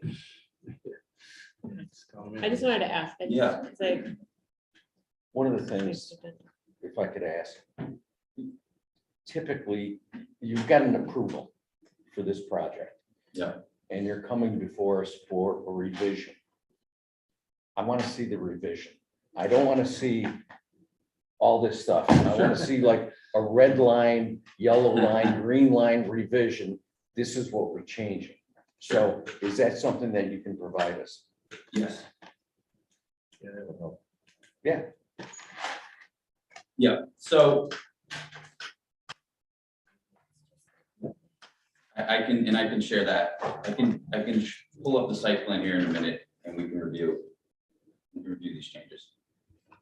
I just wanted to ask,
Yeah.
it's like.
One of the things, if I could ask, typically, you've got an approval for this project.
Yeah.
And you're coming before us for a revision. I want to see the revision. I don't want to see all this stuff. I want to see like a red line, yellow line, green line revision. This is what we're changing. So is that something that you can provide us?
Yes.
Yeah, that would help.
Yeah.
Yeah, so I can share that. I can pull up the site plan here in a minute and we can review these changes.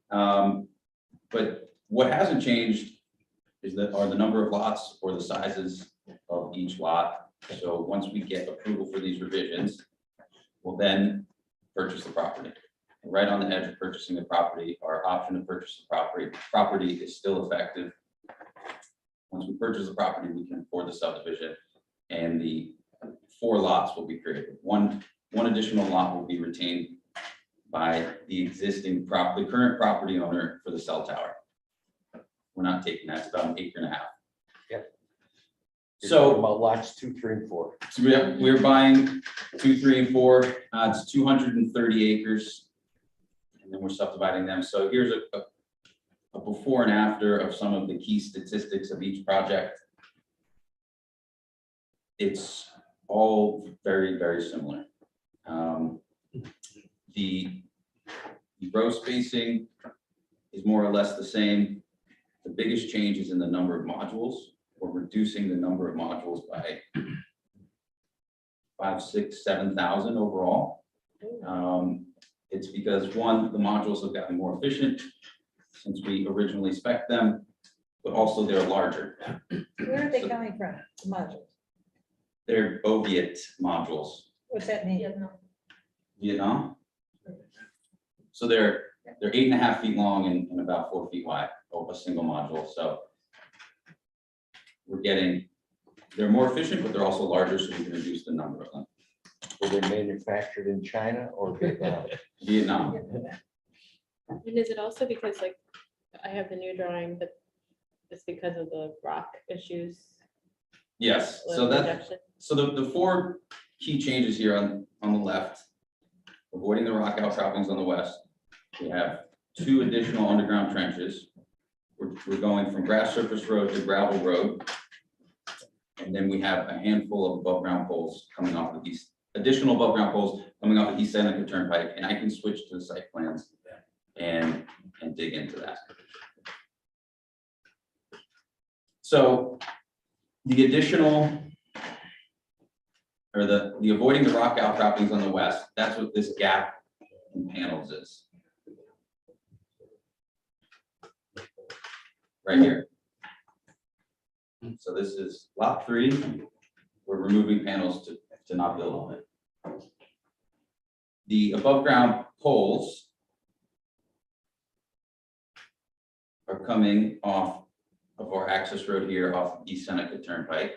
But what hasn't changed are the number of lots or the sizes of each lot. So once we get approval for these revisions, we'll then purchase the property. And right on the edge of purchasing the property, our option to purchase the property is still effective. Once we purchase the property, we can afford the subdivision, and the 4 lots will be created. One additional lot will be retained by the existing current property owner for the cell tower. We're not taking that, it's about 1.5 acres.
Yep. You're
So
talking about lots 2, 3, and 4.
So we're buying 2, 3, and 4. It's 230 acres. And then we're subdividing them. So here's a before and after of some of the key statistics of each project. It's all very, very similar. The row spacing is more or less the same. The biggest change is in the number of modules. We're reducing the number of modules by 5, 6, 7,000 overall. It's because, one, the modules have gotten more efficient since we originally spec'd them, but also they're larger.
Where are they coming from, the modules?
They're Boviet modules.
What's that mean?
Vietnam. So they're 8.5 feet long and about 4 feet wide, a single module. So they're more efficient, but they're also larger, so we can reduce the number of them.
Were they manufactured in China or Vietnam?
Vietnam.
And is it also because, like, I have the new drawing, but it's because of the rock issues?
Yes,
with
so
rejection?
the 4 key changes here on the left, avoiding the rock outcroppings on the west. We have 2 additional underground trenches. We're going from grass surface road to gravel road. And then we have a handful of above ground poles coming off of these, additional above ground poles coming off of East Seneca Turnpike, and I can switch to the site plans and dig into that. So the additional, or the avoiding the rock outcroppings on the west, that's what this gap in panels is. Right here. So this is lot 3. We're removing panels to not build on it. The above ground poles are coming off of our access road here off East Seneca Turnpike.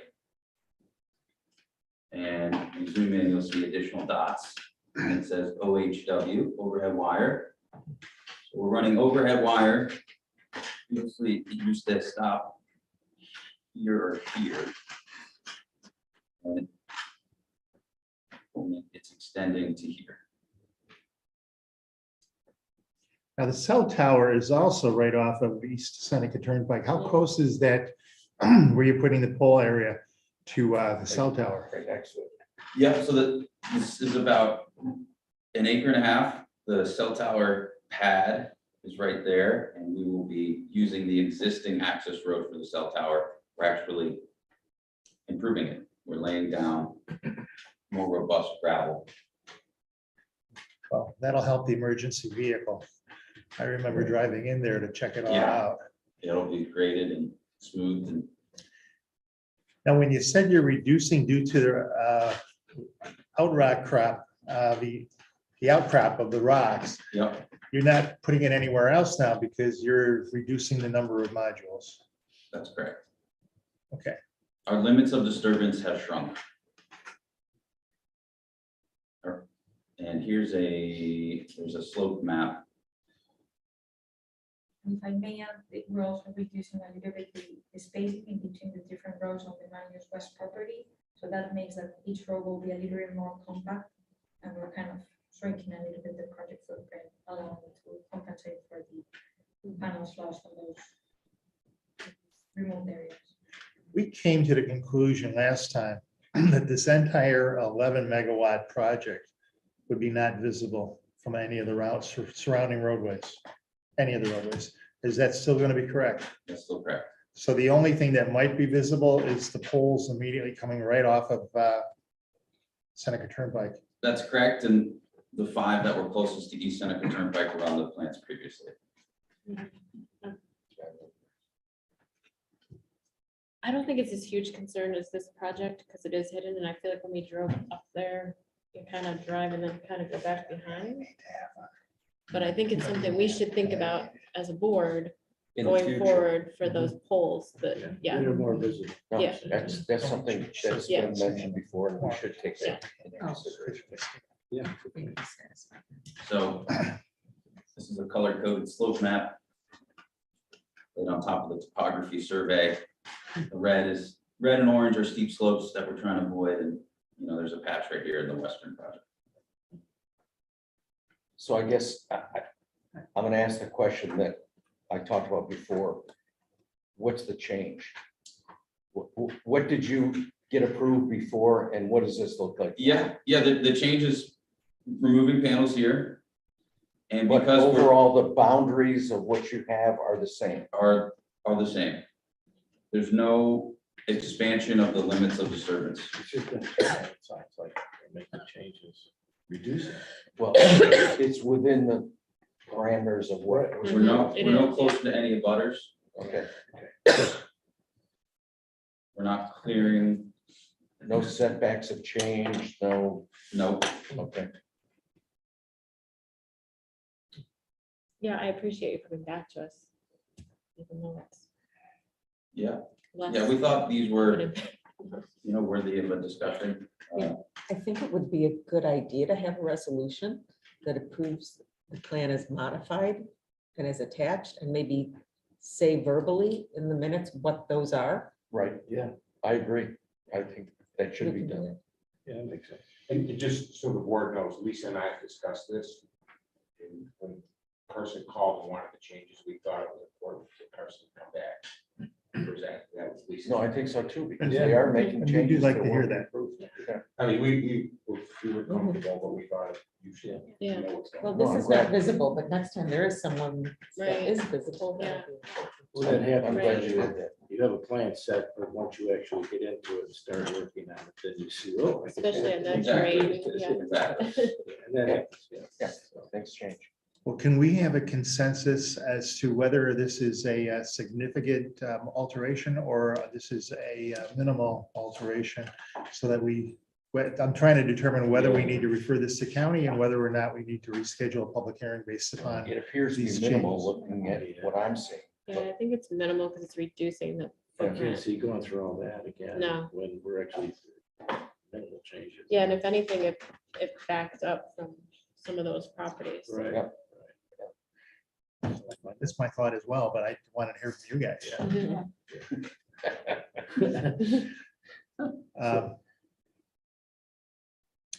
And you zoom in, you'll see additional dots. And it says OHW, overhead wire. So we're running overhead wire. Usually it used to stop here or here. And it's extending to here.
Now, the cell tower is also right off of East Seneca Turnpike. How close is that, where you're putting the pole area to the cell tower?
Right next to it.
Yeah, so this is about 1.5 acres. The cell tower pad is right there, and we will be using the existing access road for the cell tower. We're actually improving it. We're laying down more robust gravel.
Well, that'll help the emergency vehicle. I remember driving in there to check it all
Yeah.
out.
It'll be graded and smoothed and
Now, when you said you're reducing due to the outrock crop, the outcrop of the rocks,
yep,
you're not putting it anywhere else now because you're reducing the number of modules.
that's correct.
Okay.
Our limits of disturbance have shrunk. And there's a slope map.
If I may add, we're also reducing a little bit the spacing in between the different rows on the Manlius West property. So that makes that each row will be a little bit more compact, and we're kind of shrinking a little bit the project footprint, allowing it to compensate for the panels lost on those remote areas.
We came to the conclusion last time that this entire 11 megawatt project would be not visible from any of the routes or surrounding roadways, any of the roadways. Is that still going to be correct?
That's still correct.
So the only thing that might be visible is the poles immediately coming right off of Seneca Turnpike.
That's correct. And the 5 that were closest to East Seneca Turnpike were on the plans previously.
I don't think it's as huge concern as this project, because it is hidden, and I feel like when we drove up there, you kind of drive and then kind of go back behind. But I think it's something we should think about as a board
In the
going
future.
forward for those poles that, yeah.
They're more visible.
No,
Yeah.
that's something that's
Yeah.
been mentioned before, and we should take that into consideration.
Yeah.
So this is a color coded slope map. And on top of the topography survey, the red and orange are steep slopes that we're trying to avoid, and there's a patch right here in the western project.
So I guess I'm gonna ask the question that I talked about before. What's the change? What did you get approved before, and what does this look like?
Yeah, the change is removing panels here. And
But
because
overall, the boundaries of what you have are the same.
are the same. There's no expansion of the limits of disturbance.
It's just been, it sounds like they're making changes, reducing.
Well, it's within the parameters of what.
We're no
It is,
close to any abutters.
Okay,
We're not clearing,
no setbacks have changed, no, okay.
Yeah, I appreciate you coming back to us. Even though it's
yeah,
less.
we thought these were,
limited.
worthy of a discussion.
I think it would be a good idea to have a resolution that approves the plan as modified and as attached, and maybe say verbally in the minutes what those are.
Right, yeah, I agree. I think that should be
We can do
done.
Yeah, that makes sense.
And just so the board knows, Lisa and I have discussed this. And when Carson called and wanted the changes, we thought it was important for Carson to come back. and present. That was Lisa.
No, I think so too, because they are making
And we
changes.
do like to
that
hear
won't
that.
improve. Yeah.
I mean, we were comfortable, but we thought you should.
Yeah.
know what's going
Well,
on.
No,
this
I'm
is not
glad.
visible, but next time there is someone that
Right.
is visible.
Yeah.
Well, that happens
I'm
when
glad you did that.
you have a plan set, but once you actually get into it and start working on it, then you see, oh.
Especially in that
Exactly.
terrain, yeah.
Exactly.
And that happens, yeah.
Yeah, things change.
Well, can we have a consensus as to whether this is a significant alteration or this is a minimal alteration? So that I'm trying to determine whether we need to refer this to county and whether or not we need to reschedule a public hearing based upon.
It appears to
These
be minimal
changes.
looking at what I'm seeing.
Yeah, I think it's minimal because it's reducing the
I can't
footprint.
see going through all that again.
No.
When we're actually minimal changes.
Yeah, and if anything, it backed up from some of those properties.
Right.
Yep.
That's my thought as well, but I want to hear from you guys.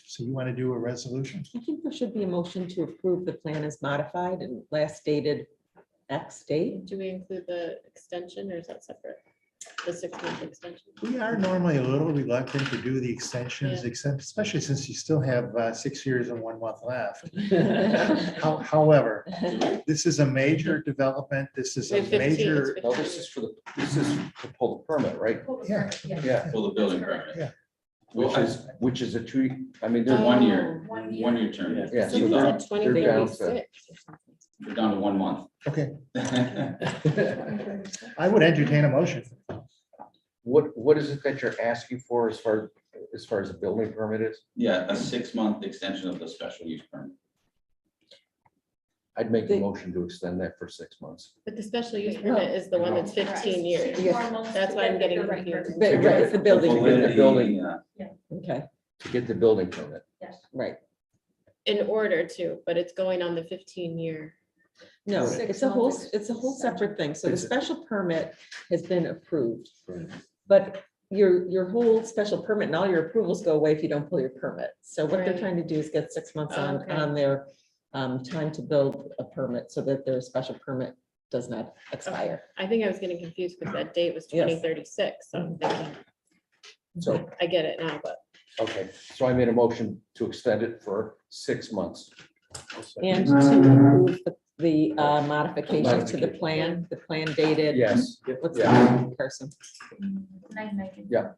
So you want to do a resolution?
I think there should be a motion to approve the plan as modified and last dated X date.
Do we include the extension or is that separate? The 6-month extension?
We are normally a little reluctant to do the extensions,
Yeah.
except especially since you still have 6 years and 1 month left. However, this is a major development. This is
We
a
have 15, it's
major,
15.
No, this is to pull the permit, right?
yeah,
Yeah.
For the building permit.
Yeah.
Which is a 2, I mean, they're
Oh.
1 year, 1 year term.
Yeah.
yeah,
So
so
we
they're
said
they're down to,
2036 or something.
We're down to 1 month.
okay. I would entertain a motion.
what is it that you're asking for as far as the building permit is?
Yeah, a 6-month extension of the special use permit.
I'd make a
The-
motion to extend that for 6 months.
But the special use permit is the one that's 15 years.
Yeah.
That's why I'm getting confused.
But right, it's the building,
The building.
okay,
To get the building permit.
right.
In order to, but it's going on the 15-year.
No,
Six
it's a whole,
months
it's a whole separate thing. So the
It's a-
special permit has been approved.
Right.
But your whole special permit and all your approvals go away if you don't pull your permit. So what they're
Right.
trying to do is get 6 months
Oh,
on,
okay.
on their time to build a permit so that their special permit does not expire.
I think I was getting confused because that date was
Yes.
2036. So I'm thinking,
So,
I get it now, but
okay, so I made a motion to extend it for 6 months.
And to approve the modifications to the plan dated.
Yes,
What's
Yeah.
the Carson,
9/19.
Yeah.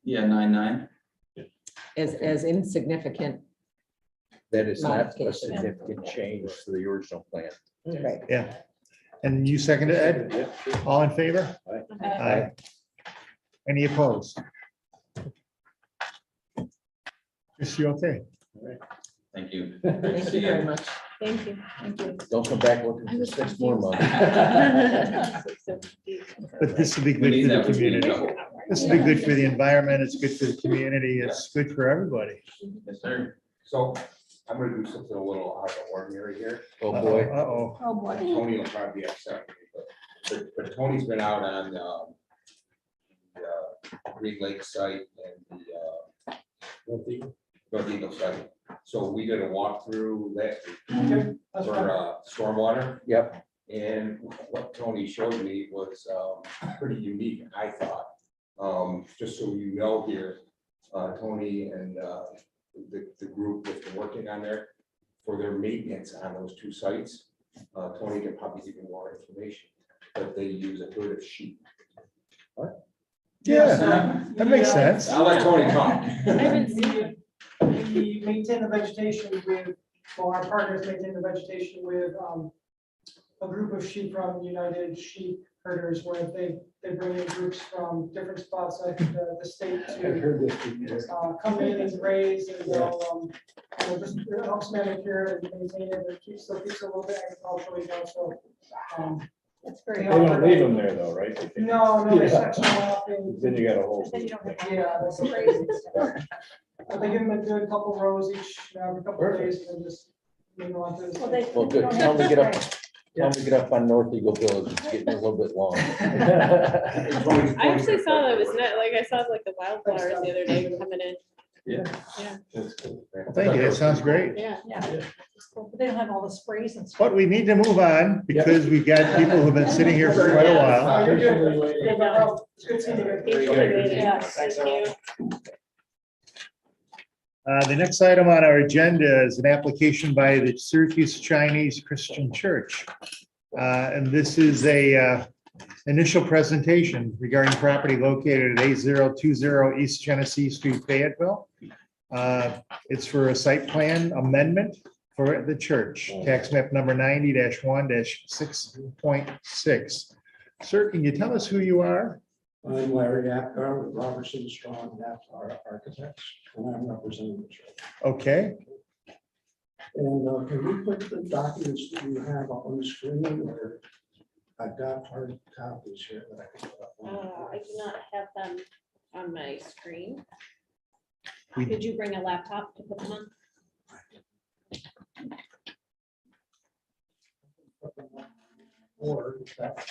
Yeah, 9/9.
as insignificant,
that is not a
Modification.
significant change to the original plan.
right?
Yeah. And you seconded Ed? All in favor?
okay.
Aye. Any opposed? Is you okay?
Thank you.
Thank you very much.
Thank you.
Don't come back looking for 6 more months.
But this will be
We
good
need
for the
that. We need
community.
that.
This will be good for the environment. It's good for the community. It's good for everybody.
Yes, sir.
So I'm gonna do something a little out of the ordinary here.
Oh, boy.
Uh-oh.
Oh, boy.
Tony will probably be upset with me, but Tony's been out on the Green Lake site and the North Eagle site. So we did a walkthrough last week
Okay, that's
for
fine.
stormwater.
Yep.
And what Tony showed me was pretty unique, I thought. Just so you know here, Tony and the group that's been working on there for their maintenance on those two sites. Tony can probably give you more information, but they use a herd of sheep.
Yeah, that makes sense.
I'll let Tony talk.
I haven't seen it.
We maintain the vegetation with, well, our partners maintain the vegetation with a group of sheep from United Sheep Herders, where they bring in groups from different spots like the state
I've
to
heard this.
come in and graze, and they'll, just it helps manicure and maintain it, it keeps, still keeps it a little bit agriculturally, so.
That's
They
great.
don't leave them there though, right? They take-
No, they
Yeah.
section them off and.
Then you got a whole.
Then you don't have.
Yeah, that's
crazy.
They give them a good couple rows each, every couple of
Perfect.
days, and then just move on to
Well,
this.
they-
Well, good.
don't
Tell
have
them to
to
get up,
spray.
tell them to get up on North Eagle Village. It's getting a little bit long.
I actually saw that it was not, like, I saw like the wildflowers the other day coming in.
Yeah.
Yeah.
That's cool.
Thank you. That sounds great.
Yeah.
Yeah. But they don't have all the sprays and stuff.
But we need to move on because we've got people who've been sitting here for quite a while.
Oh, you're good. Yeah, no, it's good seeing you.
Thank you.
Yes.
Thank you.
The next item on our agenda is an application by the Syracuse Chinese Christian Church. And this is a initial presentation regarding property located at 8020 East Genesee Street, Fayetteville. It's for a site plan amendment for the church, tax map number 90-1-6.6. Sir, can you tell us who you are?
I'm Larry Apgar with Robertson Strong Apgar Architects, and I'm representing the church.
Okay,
And can you put the documents that you have up on the screen, or I've got hard copies here that I can put up.
I do not have them on my screen.
We-
Could you bring a laptop to put them on?
Or that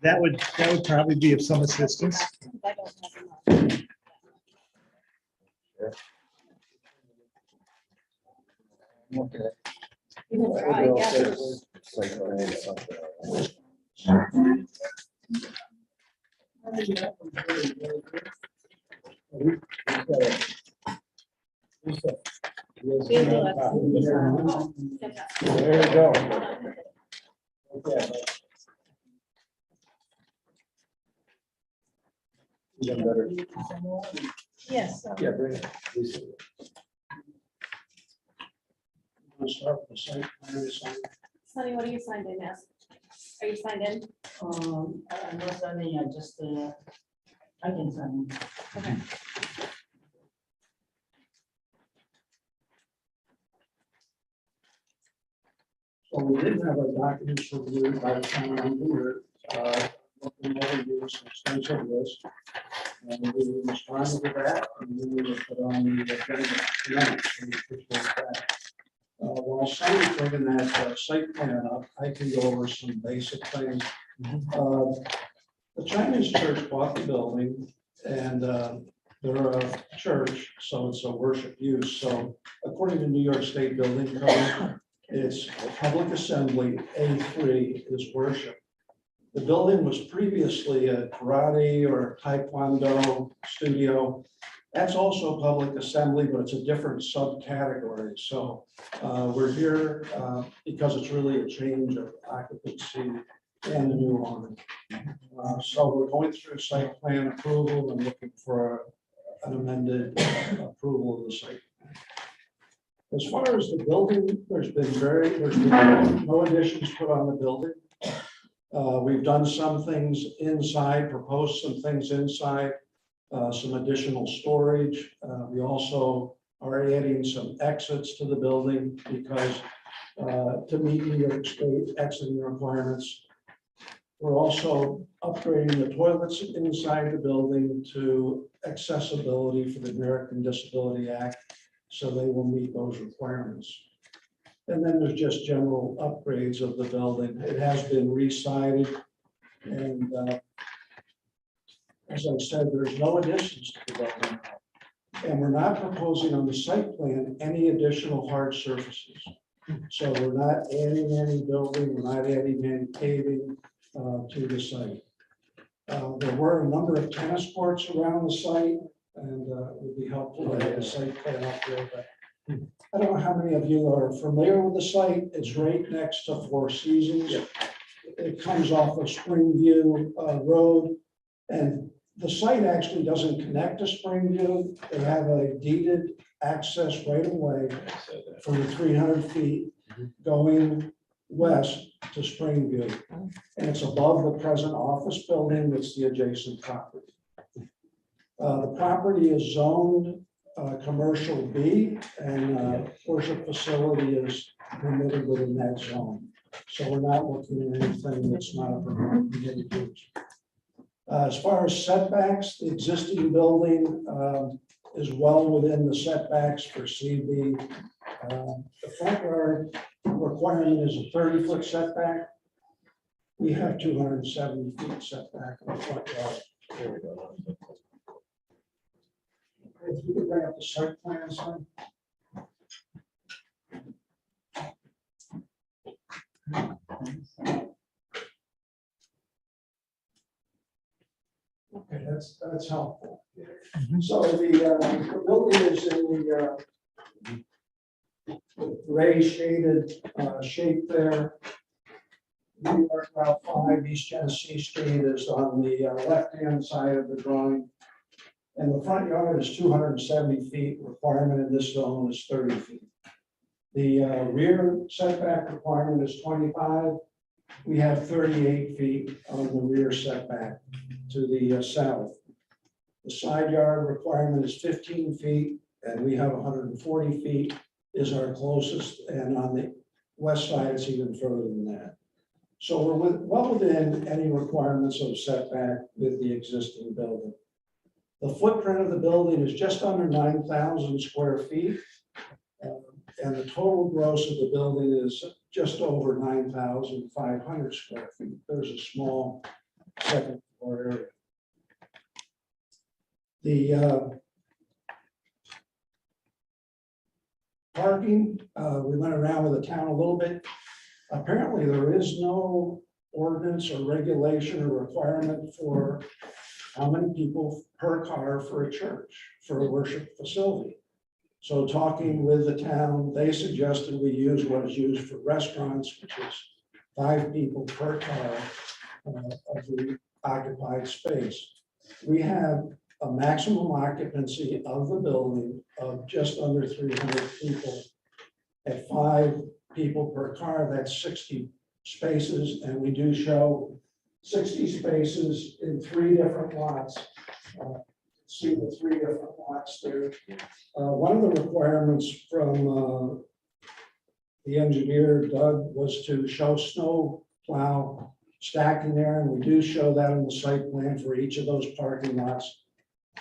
that would probably be of some assistance.
I don't have them on.
Okay.
You can try, yeah.
Site plan, something.
Oh, fantastic.
There you go.
Okay.
Even better.
Yes.
Yeah, bring it. Lisa.
We'll start with the site plan, the site.
Sonny, what are you signed in as? Are you signed in?
I'm not signing, I just, I can sign.
Okay.
So we didn't have our documents reviewed by the town engineer. Looking over this extensive list. And we responded to that, and then we put on the agenda tonight, so we pushed it back. While Sonny's bringing that site plan up, I can go over some basic things. The Chinese church bought the building, and they're a church, so it's a worship use. So according to New York State Building Code, it's public assembly, A3 is worship. The building was previously a karate or taekwondo studio. That's also public assembly, but it's a different subcategory. So we're here because it's really a change of occupancy and a new owner. So we're going through site plan approval and looking for an amended approval of the site. As far as the building, there's been no additions put on the building. We've done some things inside, proposed some things inside. some additional storage. We also are adding some exits to the building because to meet New York State exiting requirements. We're also upgrading the toilets inside the building to accessibility for the American Disability Act, so they will meet those requirements. And then there's just general upgrades of the building. It has been re-sided, and as I said, there's no additions to the building. And we're not proposing on the site plan any additional hard surfaces. So we're not adding any building, we're not adding any paving to the site. There were a number of tennis courts around the site, and it would be helpful to have the site plan up there, but I don't know how many of you are familiar with the site. It's right next to Four Seasons. It comes off of Springview Road, and the site actually doesn't connect to Springview. They have a deeded access right away from the 300 feet going west to Springview. And it's above the present office building that's the adjacent property. The property is zoned commercial B, and worship facility is permitted within that zone. So we're not looking at anything that's not a permitted use. As far as setbacks, the existing building is well within the setbacks for CB. The front yard requirement is a 30-foot setback. We have 270 feet setback in the front yard. There we go. If you could bring up the site plan, son. Okay, that's helpful. So the building is in the gray shaded shape there. New York Route 5 East Genesee Street is on the left-hand side of the drawing. And the front yard is 270 feet. Requirement in this zone is 30 feet. The rear setback requirement is 25. We have 38 feet on the rear setback to the south. The side yard requirement is 15 feet, and we have 140 feet is our closest, and on the west side, it's even further than that. So we're well within any requirements of setback with the existing building. The footprint of the building is just under 9,000 square feet, and the total gross of the building is just over 9,500 square feet. There's a small second floor area. The parking, we went around with the town a little bit. Apparently, there is no ordinance or regulation or requirement for how many people per car for a church, for a worship facility. So talking with the town, they suggested we use what is used for restaurants, which is 5 people per car of the occupied space. We have a maximum occupancy of the building of just under 300 people. At 5 people per car, that's 60 spaces, and we do show 60 spaces in 3 different lots. See the 3 different lots there. One of the requirements from the engineer, Doug, was to show snow plow stacking there, and we do show that in the site plan for each of those parking lots.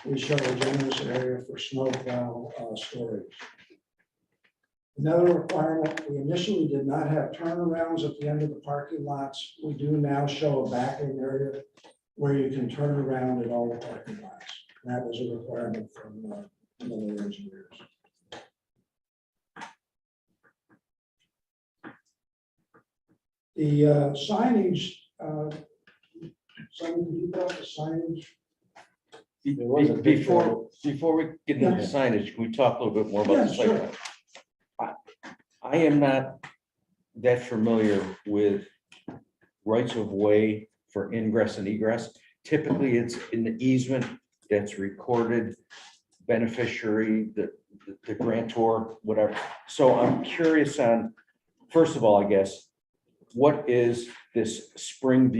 We show a generous area for snow plow storage. Another requirement, we initially did not have turnarounds at the end of the parking lots. We do now show a backing area where you can turn around at all the parking lots. And that was a requirement from one of the engineers. The signage, something you got the signage.
Before we get into the signage, can we talk a little bit more about the site plan? I am not that familiar with rights of way for ingress and egress. Typically, it's in the easement that's recorded, beneficiary, the grantor, whatever. So I'm curious on, first of all, I guess, what is this Spring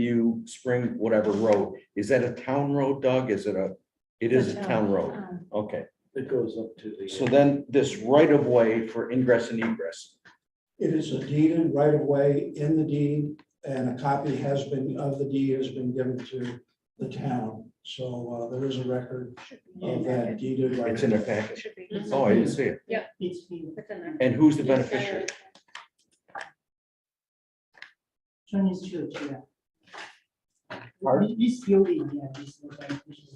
whatever road? Is that a town road, Doug? Is it a It is a town road. Okay.
It goes up to the.
So then this right of way for ingress and egress.
It is a deeded right of way in the deed, and a copy of the deed has been given to the town. So there is a record of that deeded right.
It's in a package.
Should be.
Oh, I didn't see it.
Yeah.
It's been,
It's in there.
And who's the beneficiary?
Chinese church, yeah.
Pardon?
This building, yeah, this is the beneficial.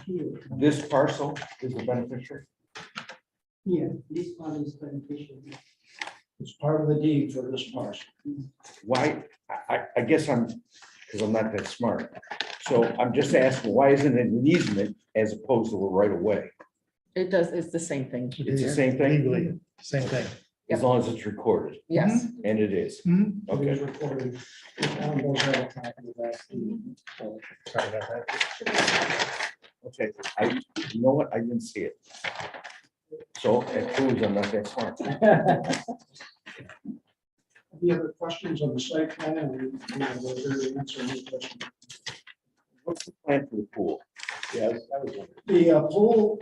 Here,
This parcel is the beneficiary?
yeah, this part is beneficial.
It's part of the deed for this parcel.
Why, I guess because I'm not that smart. So I'm just asking, why isn't it an easement as opposed to a right of way?
It does, it's the same thing.
It's the same thing,
Legally, same thing.
as long as it's recorded,
Yes.
and it is.
It is
Okay,
recorded. The town does have a copy of that deed.
Sorry about that.
okay. You know what? I didn't see it. So it proves I'm not that smart.
Any other questions on the site plan? And we're here to answer any questions.
What's the plan for the pool?
Yeah, I was wondering.
The pool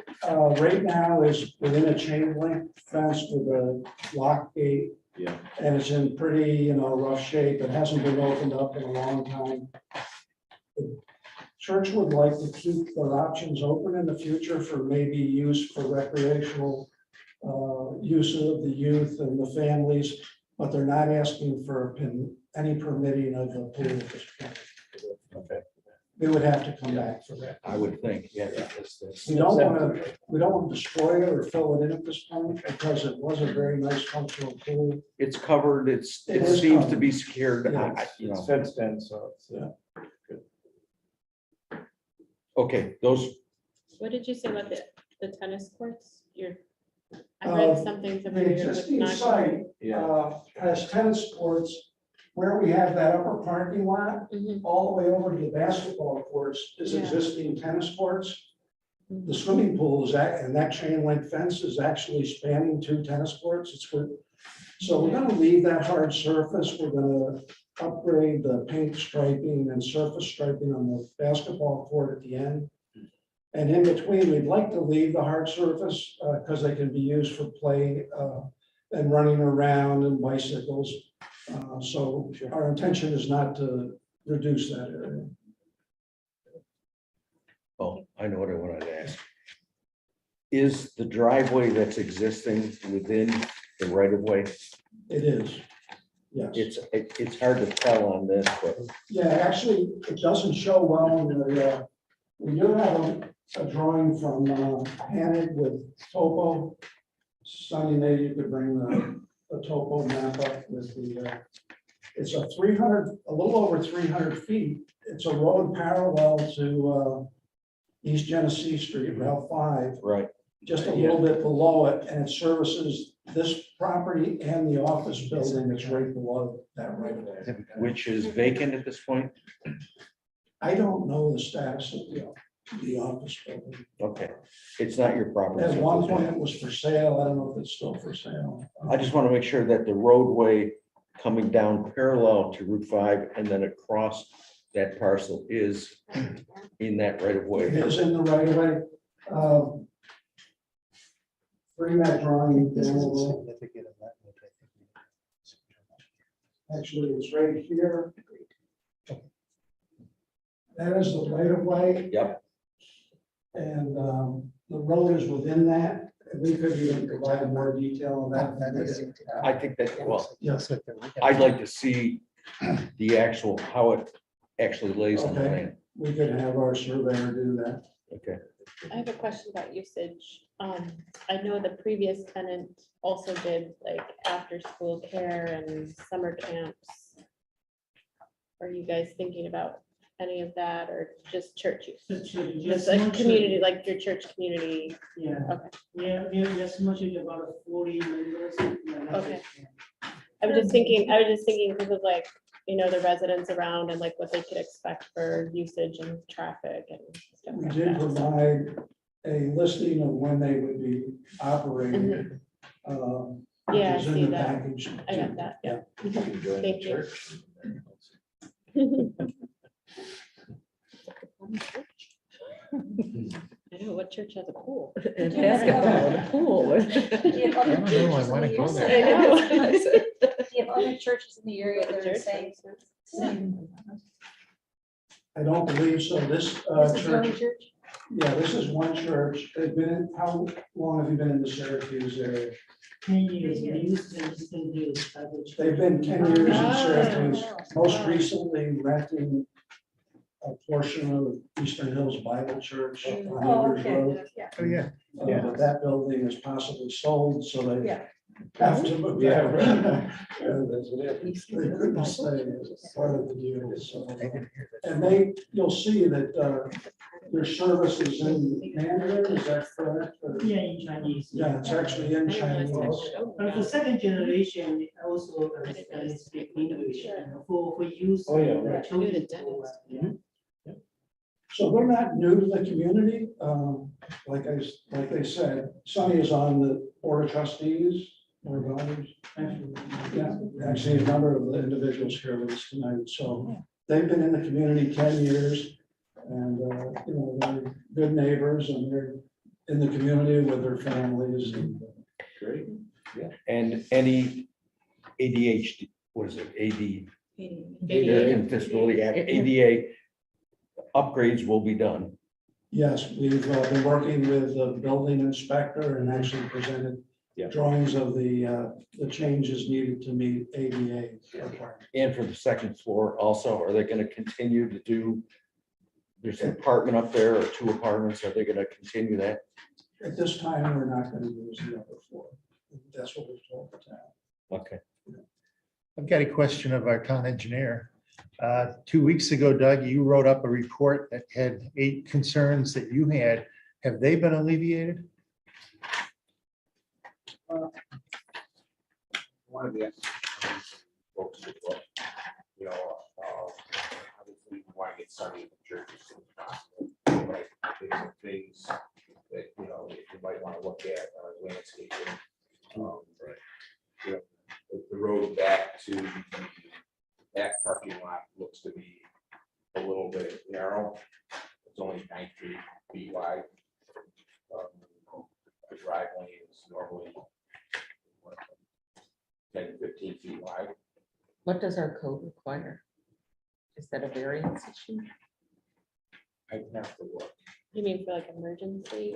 right now is within a chain link fence with a lock gate.
Yeah.
And it's in pretty, rough shape. It hasn't been opened up in a long time. The church would like to keep their options open in the future for maybe use for recreational use of the youth and the families, but they're not asking for any permitting of the pool at this point.
Okay,
They would have to come back for that.
I would think, yeah. because that's-
We don't want to destroy it or fill it in at this point because it was a very nice functional pool.
It's covered, it
It is
seems to
covered.
be secured,
It's fenced in, so it's,
Okay, those,
What did you say about the tennis courts? I read something
The
familiar with
existing
not.
site
yeah.
has tennis courts where we have that upper parking lot,
Mhm.
all the way over to the basketball courts is
Yeah.
existing tennis courts. The swimming pool is and that chain link fence is actually spanning 2 tennis courts. It's good. So we're gonna leave that hard surface. We're gonna upgrade the paint striping and surface striping on the basketball court at the end. And in between, we'd like to leave the hard surface because they can be used for play and running around and bicycles. So our intention is not to reduce that area.
oh, I know what I wanted to ask. Is the driveway that's existing within the right of way?
It is, yes.
It's hard to tell on this, but
Yeah, actually, it doesn't show well in the, we do have a drawing from Hannig with topo. Sunny, maybe you could bring the topo map up with the, it's a little over 300 feet. It's a road parallel to East Genesee Street, Route 5,
right,
just a little bit below it, and it services this property and the office building that's right below that right of way.
which is vacant at this point?
I don't know the status of the office building.
Okay, it's not your property.
At one point it was for sale. I don't know if it's still for sale.
I just want to make sure that the roadway coming down parallel to Route 5 and then across that parcel is in that right of
It
way.
is in the right of way. Bring that drawing down a little. Actually, it's right here. That is the right of way.
Yep.
And the road is within that. And we could even provide more detail on that.
I think that, well,
Yes.
I'd like to see the actual, how it actually lays on the
Okay.
land.
We could have our surveyor do that.
Okay.
I have a question about usage. I know the previous tenant also did like after-school care and summer camps. Are you guys thinking about any of that or just church use? Just like community, like your church community?
Yeah,
Okay,
yeah, we have just much is about 40 members.
Okay. I was just thinking because of like, the residents around and like what they could expect for usage and traffic and stuff
We
like
did
that.
provide a listing of when they would be operating. which
Yeah, I
is in
see
the
that.
package.
I got that, yeah. Thank you. what church has a pool?
And basketball, and a pool.
Do you have other
I don't know, I
churches in
wanna
the
go
area?
there.
I know.
Do you have other churches in the area that are saying?
I don't believe so. This
This is the only
church,
church?
yeah, this is one church. They've been in, how long have you been in the Syracuse area?
10 years, we used to still do.
They've been 10 years in
Oh.
Syracuse, most recently renting a portion of Eastern Hills Bible Church on
Oh,
Rivers Road.
okay, yeah.
Oh, yeah.
But that building is possibly sold, so they
Yeah.
have to move.
Yeah,
that.
right. That's what happened.
They couldn't stay as part of the deal, so. And they, you'll see that their service is in Mandarin, is that correct? Or-
Yeah, in Chinese.
Yeah, it's actually in
I didn't realize
Chinese.
they showed
But the second generation also speak English, for use.
Oh, yeah,
for
right.
children.
Dentist.
So they're not new to the community. Like they said, Sonny is on the board of trustees or voters. Yeah, actually, a number of the individuals here with us tonight. So they've been in the community 10 years. And, you know, they're good neighbors and they're in the community with their families. And,
Great. Yeah. And any ADHD, what is it, AD? American Disability Act, ADA upgrades will be done.
yes, we've been working with the building inspector and actually presented
Yeah.
drawings of the changes needed to meet ADA requirements.
And for the second floor also, are they gonna continue to do? There's an apartment up there or 2 apartments, are they gonna continue that?
At this time, we're not going to use the upper floor. That's what we've told the town.
Okay.
I've got a question of our town engineer. 2 weeks ago, Doug, you wrote up a report that had 8 concerns that you had. Have they been alleviated?
One of the folks that, you know, obviously we want to get Sunny in the church as soon as possible. But I think some things that, you know, you might want to look at landscaping. You know, the road back to that parking lot looks to be a little bit narrow. It's only 19 feet wide. The drive lane is normally 10 to 15 feet wide.
What does our code require? Is that a variance issue?
I have to look.
You mean for like emergency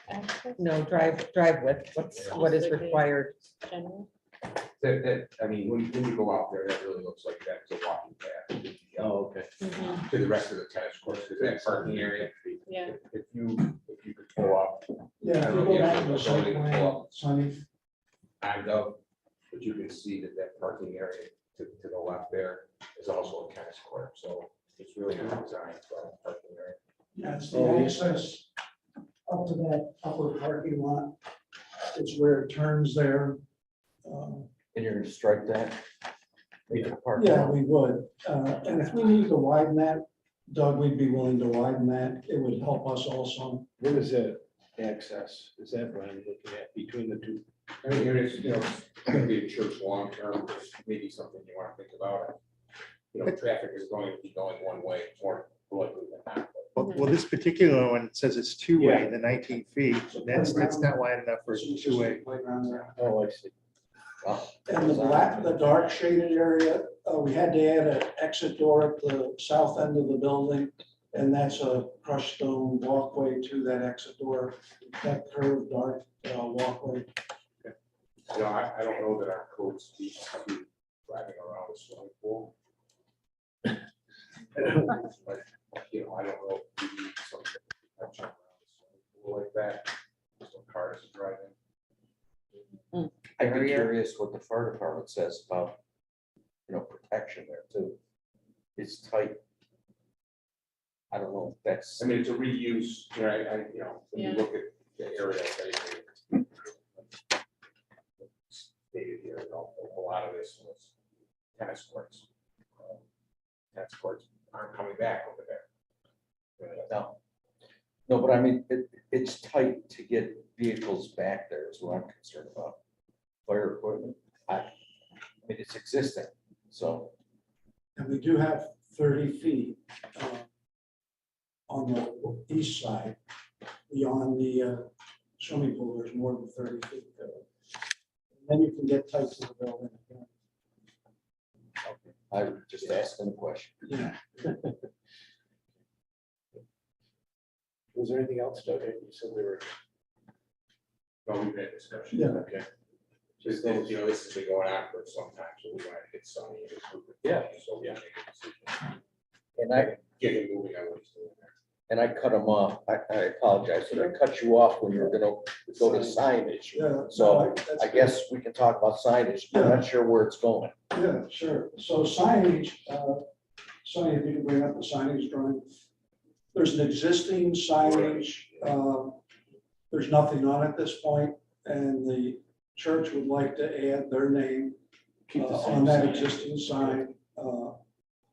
access?
No, drive width, what is required?
General?
That, I mean, when you go out there, that really looks like that's a walking path.
Oh, okay.
Mhm.
To the rest of the tennis courts, because that parking area,
Yeah.
if you could pull up.
Yeah, if you go back to the site plan, Sonny,
Kind of, but you can see that that parking area to the left there is also a tennis court, so it's really not designed for a parking area.
yeah, it's the access up to that upper parking lot. It's where it turns there.
And you're gonna strike that? Make it a parking
Yeah,
lot?
we would. And if we need to widen that, Doug, we'd be willing to widen that. It would help us also.
What is that access? Is that what I'm looking at between the 2?
I mean, it's, you know, it's gonna be a church long term, maybe something you want to think about. You know, traffic is going to be going one way more likely than not.
Well, this particular one says it's 2-way,
Yeah.
the 19 feet. That's not wide enough for
It's just
2-way.
a playground there.
Oh, I see.
And the black, the dark shaded area, we had to add an exit door at the south end of the building. And that's a crushed stone walkway to that exit door, that curved dark walkway.
You know, I don't know that our code speaks to driving around a swimming pool. But, you know, I don't know if we need something to touch around a swimming pool like that, so cars driving.
I'd be curious what the fire department says about, you know, protection there too. It's tight. I don't know if that's.
I mean, it's a reuse, you know, you know, when you
Yeah.
look at the area. Stated here, you know, a lot of this was tennis courts. Tennis courts aren't coming back over there.
No, but I mean, it's tight to get vehicles back there is what I'm concerned about. Fire equipment, I mean, it's existing, so.
And we do have 30 feet on the east side beyond the swimming pool, there's more than 30 feet there. Then you can get tight to the building.
I was just asking a question.
Yeah.
Was there anything else, Doug? You said there were.
But we've had discussion.
Yeah.
Okay.
Just, you know, this has been going on for some time, so we want to get Sonny.
Yeah.
So we have to make a decision.
And I,
Get him moving on what he's doing there.
and I cut him off. I apologize. Did I cut you off when you were gonna go to signage?
Yeah.
So
that's
I guess we can talk about signage. I'm not sure where it's going.
Yeah, sure. So signage, Sonny, if you can bring up the signage drawing. There's an existing signage. There's nothing on it at this point, and the church would like to add their name
Keep the
on
same
that
sign.
existing sign.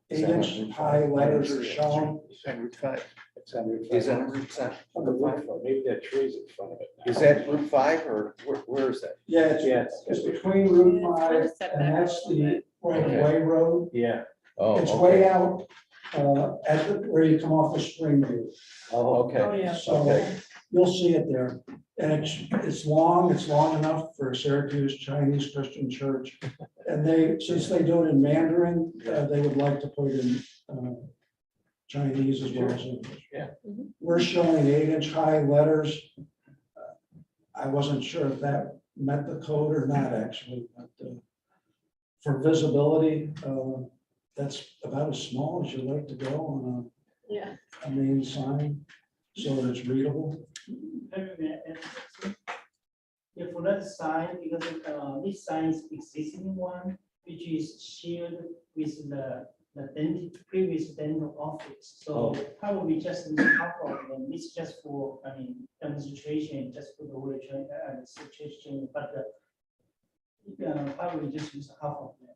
Is that
8-inch
on Route
high
5?
letters are shown.
Route 5.
It's on Route
Is that
5.
Route 5?
On the roof, or maybe that tree's in front of it. now.
Is that Route 5 or where is that?
Yeah,
Yeah.
it's between Route
It's
5
kind of set
and
back
that's
a little
the
bit.
right-of-way road.
Yeah.
Oh,
It's
okay.
way out where you come off the Springview.
Oh, okay.
Oh, yeah.
So
Okay.
you'll see it there. And it's long enough for Syracuse Chinese Christian Church. And since they do it in Mandarin, they would like to put it in Chinese as well as English.
Yeah.
We're showing 8-inch high letters. I wasn't sure if that met the code or not, actually, but for visibility, that's about as small as you like to go on
Yeah.
a main sign, so that it's readable.
Yeah, for that sign, because this sign is existing one, which is shared with the previous dental office. So probably just use half of them. It's just for, I mean, demonstration, just for the word and suggestion, but probably just use half of them.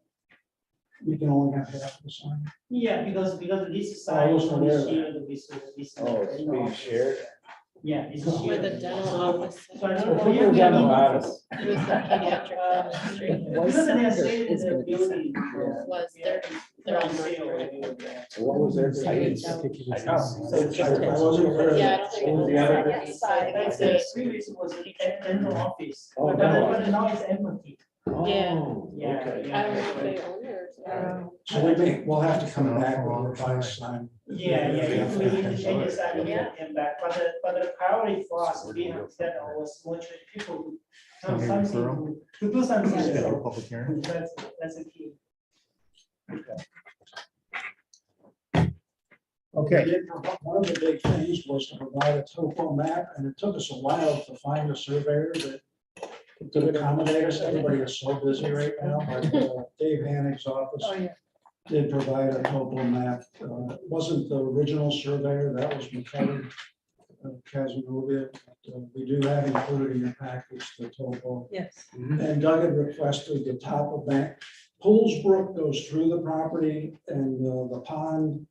We can only have half the sign.
Yeah, because this sign is
wasn't
only
aware of
shared with.
Oh, it's being shared?
Yeah, it's
Where
shared.
the dental office.
So I
I
don't know.
think it was on the bottom.
It was the pediatric dentistry.
Because they are saying
Is
the
gonna be
building.
Was they're on North Road.
What was there?
I didn't
I
know.
I wasn't aware of
Yeah, I
that.
don't think.
What was the other?
That's the previous was a dental office,
Oh,
but
dental
but now it's empty.
Yeah.
Oh,
Yeah,
okay.
I don't know if they own it or.
So we'll have to come back with a revised sign.
Yeah, if we need to change the sign, we
Yeah.
can come back, but the priority for us, we have that was much people to do something, to do something. So
Public hearing.
that's the key.
Okay.
One of the big things was to provide a topo map, and it took us a while to find a surveyor that could accommodate us. Everybody is so busy right now, but Dave Hannick's office did provide a topo map. It wasn't the original surveyor, that was McCullough, Casanova. We do have included in your package the topo.
Yes.
And Doug had requested the top of that. Pools Brook goes through the property, and the pond,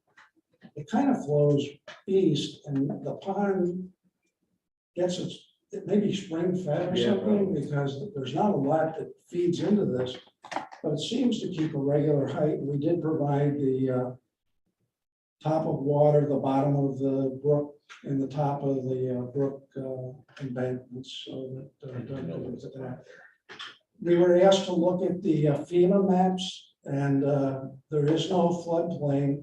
it kind of flows east, and the pond gets it may be spring fed or
Yeah,
something, because there's not a lot that feeds into this, but it seems to keep a regular height. We did provide the top of water, the bottom of the brook, and the top of the brook embankments, so that Doug could look at that. We were asked to look at the FEMA maps, and there is no floodplain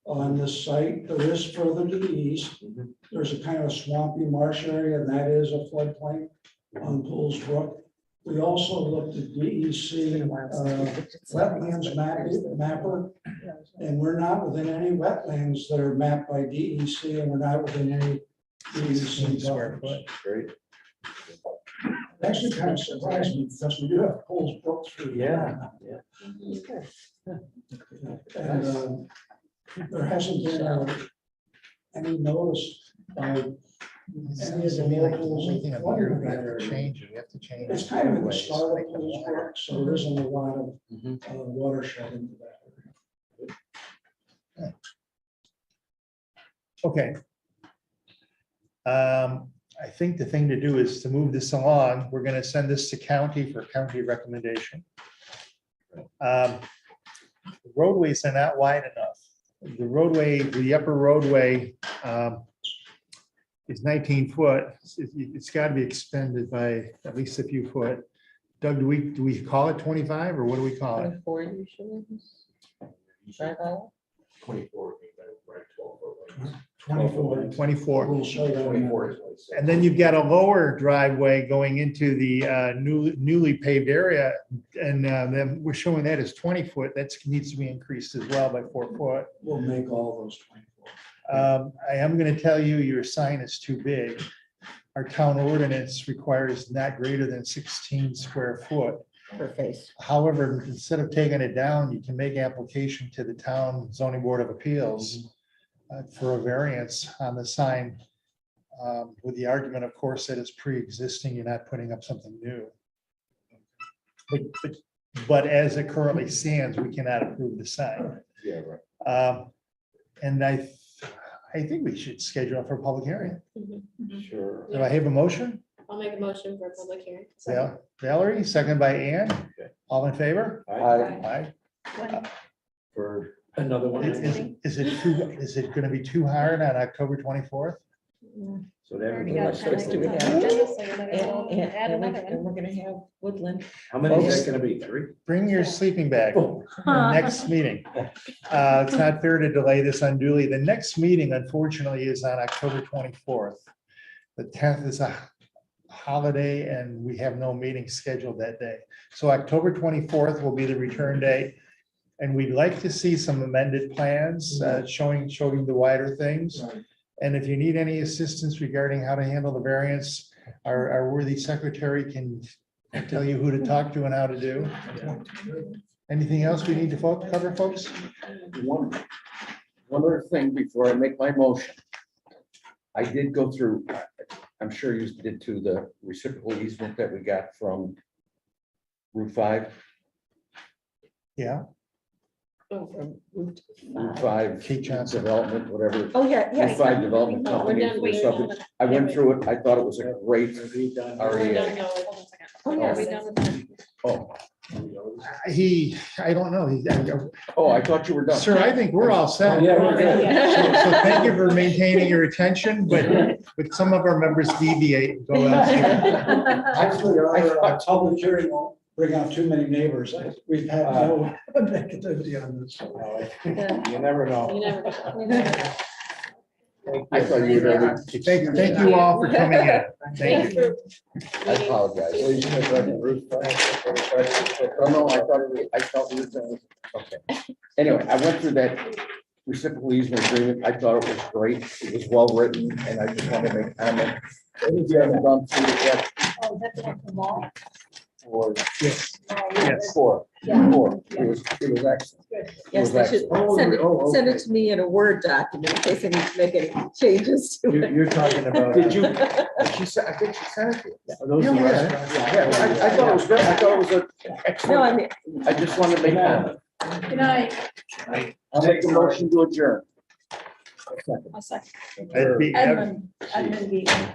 on this site. There is further to the east. There's a kind of swampy marsh area, and that is a floodplain on Pools Brook. We also looked at DEC wetlands mapper, and we're not within any wetlands that are mapped by DEC, and we're not within any DEC buffers.
Great.
It actually kind of surprised me, because we do have Pools Brook through.
Yeah.
And there hasn't been any notice by any of the locals. flooding that area.
Change it, we have to change.
It's kind of in the start of Pools Brook, so there isn't a lot of watershed into that area.
Okay. I think the thing to do is to move this along. We're going to send this to county for county recommendation. The roadways are not wide enough. The roadway, the upper roadway It's 19 foot. It's got to be expended by at least a few foot. Doug, do we call it 25 or what do we call it?
24 usually. Drive aisle.
24 would be better, right, 12 foot.
24.
24.
We'll show that.
24 is what it says.
And then you've got a lower driveway going into the newly paved area. And then we're showing that as 20 foot. That needs to be increased as well by 4 foot.
We'll make all those 24.
I am going to tell you, your sign is too big. Our town ordinance requires not greater than 16 square foot.
Per face.
However, instead of taking it down, you can make application to the town zoning board of appeals for a variance on the sign, with the argument, of course, that it's pre-existing, you're not putting up something new. But as it currently stands, we cannot approve the sign.
Yeah, right.
And I think we should schedule it for a public hearing.
Sure.
Do I have a motion?
I'll make a motion for a public hearing.
Valerie, second by Ann. All in favor?
Aye.
Aye.
For another one.
Is it going to be too hard on October 24th?
So that
Already
would
got
be-
supposed to be
Add
having-
another
And we're gonna have Woodland.
How many is that gonna be? 3?
Bring your sleeping bag.
Oh.
Next meeting. It's not fair to delay this unduly. The next meeting, unfortunately, is on October 24th. The 10th is a holiday and we have no meeting scheduled that day. So October 24th will be the return date. And we'd like to see some amended plans showing the wider things. And if you need any assistance regarding how to handle the variance, our worthy secretary can tell you who to talk to and how to do. Anything else we need to cover, folks?
One other thing before I make my motion. I did go through, I'm sure you did too, the reciprocal easement that we got from Route 5.
Yeah.
Oh, from Route
Route
5.
5
Kate Johnson.
Development, whatever.
Oh, yeah,
Route
yes.
5 Development
Oh, we're
Company.
done.
for
Wait,
subject-
hold on.
I went through it. I thought it was a great
Are we done?
REA.
No, hold on a second.
Oh,
Are
yes.
we done with that?
Oh,
I don't know.
I thought you were done.
Sir, I think we're all set.
Yeah, we're good.
So thank you for maintaining your attention, but some of our members deviate and go elsewhere.
Actually, our public hearing won't bring out too many neighbors. We've had no negativity on this.
You never know.
You never.
I thought you were done.
Thank you all for coming in. Thank you.
I apologize. Oh, no, I thought we were done. Okay. Anyway, I went through that reciprocal easement agreement. I thought it was great. It was well written, and I just want to make a comment. If you haven't gone through it yet,
Oh, that's one from all.
or
Yes.
Oh,
Yes.
four, it was excellent.
Yes, they should send it to me in a Word document in case I need to make any changes to it.
You're talking about.
Did you, she said, I think she sent it to you.
Are those the
Yeah.
restaurants?
Yeah, I thought it was great. I thought it was an
No,
excellent.
I mean,
I just wanted to make a
Good night.
I'll make a motion to adjourn.
A second.
That'd be-
Edmund Beaton.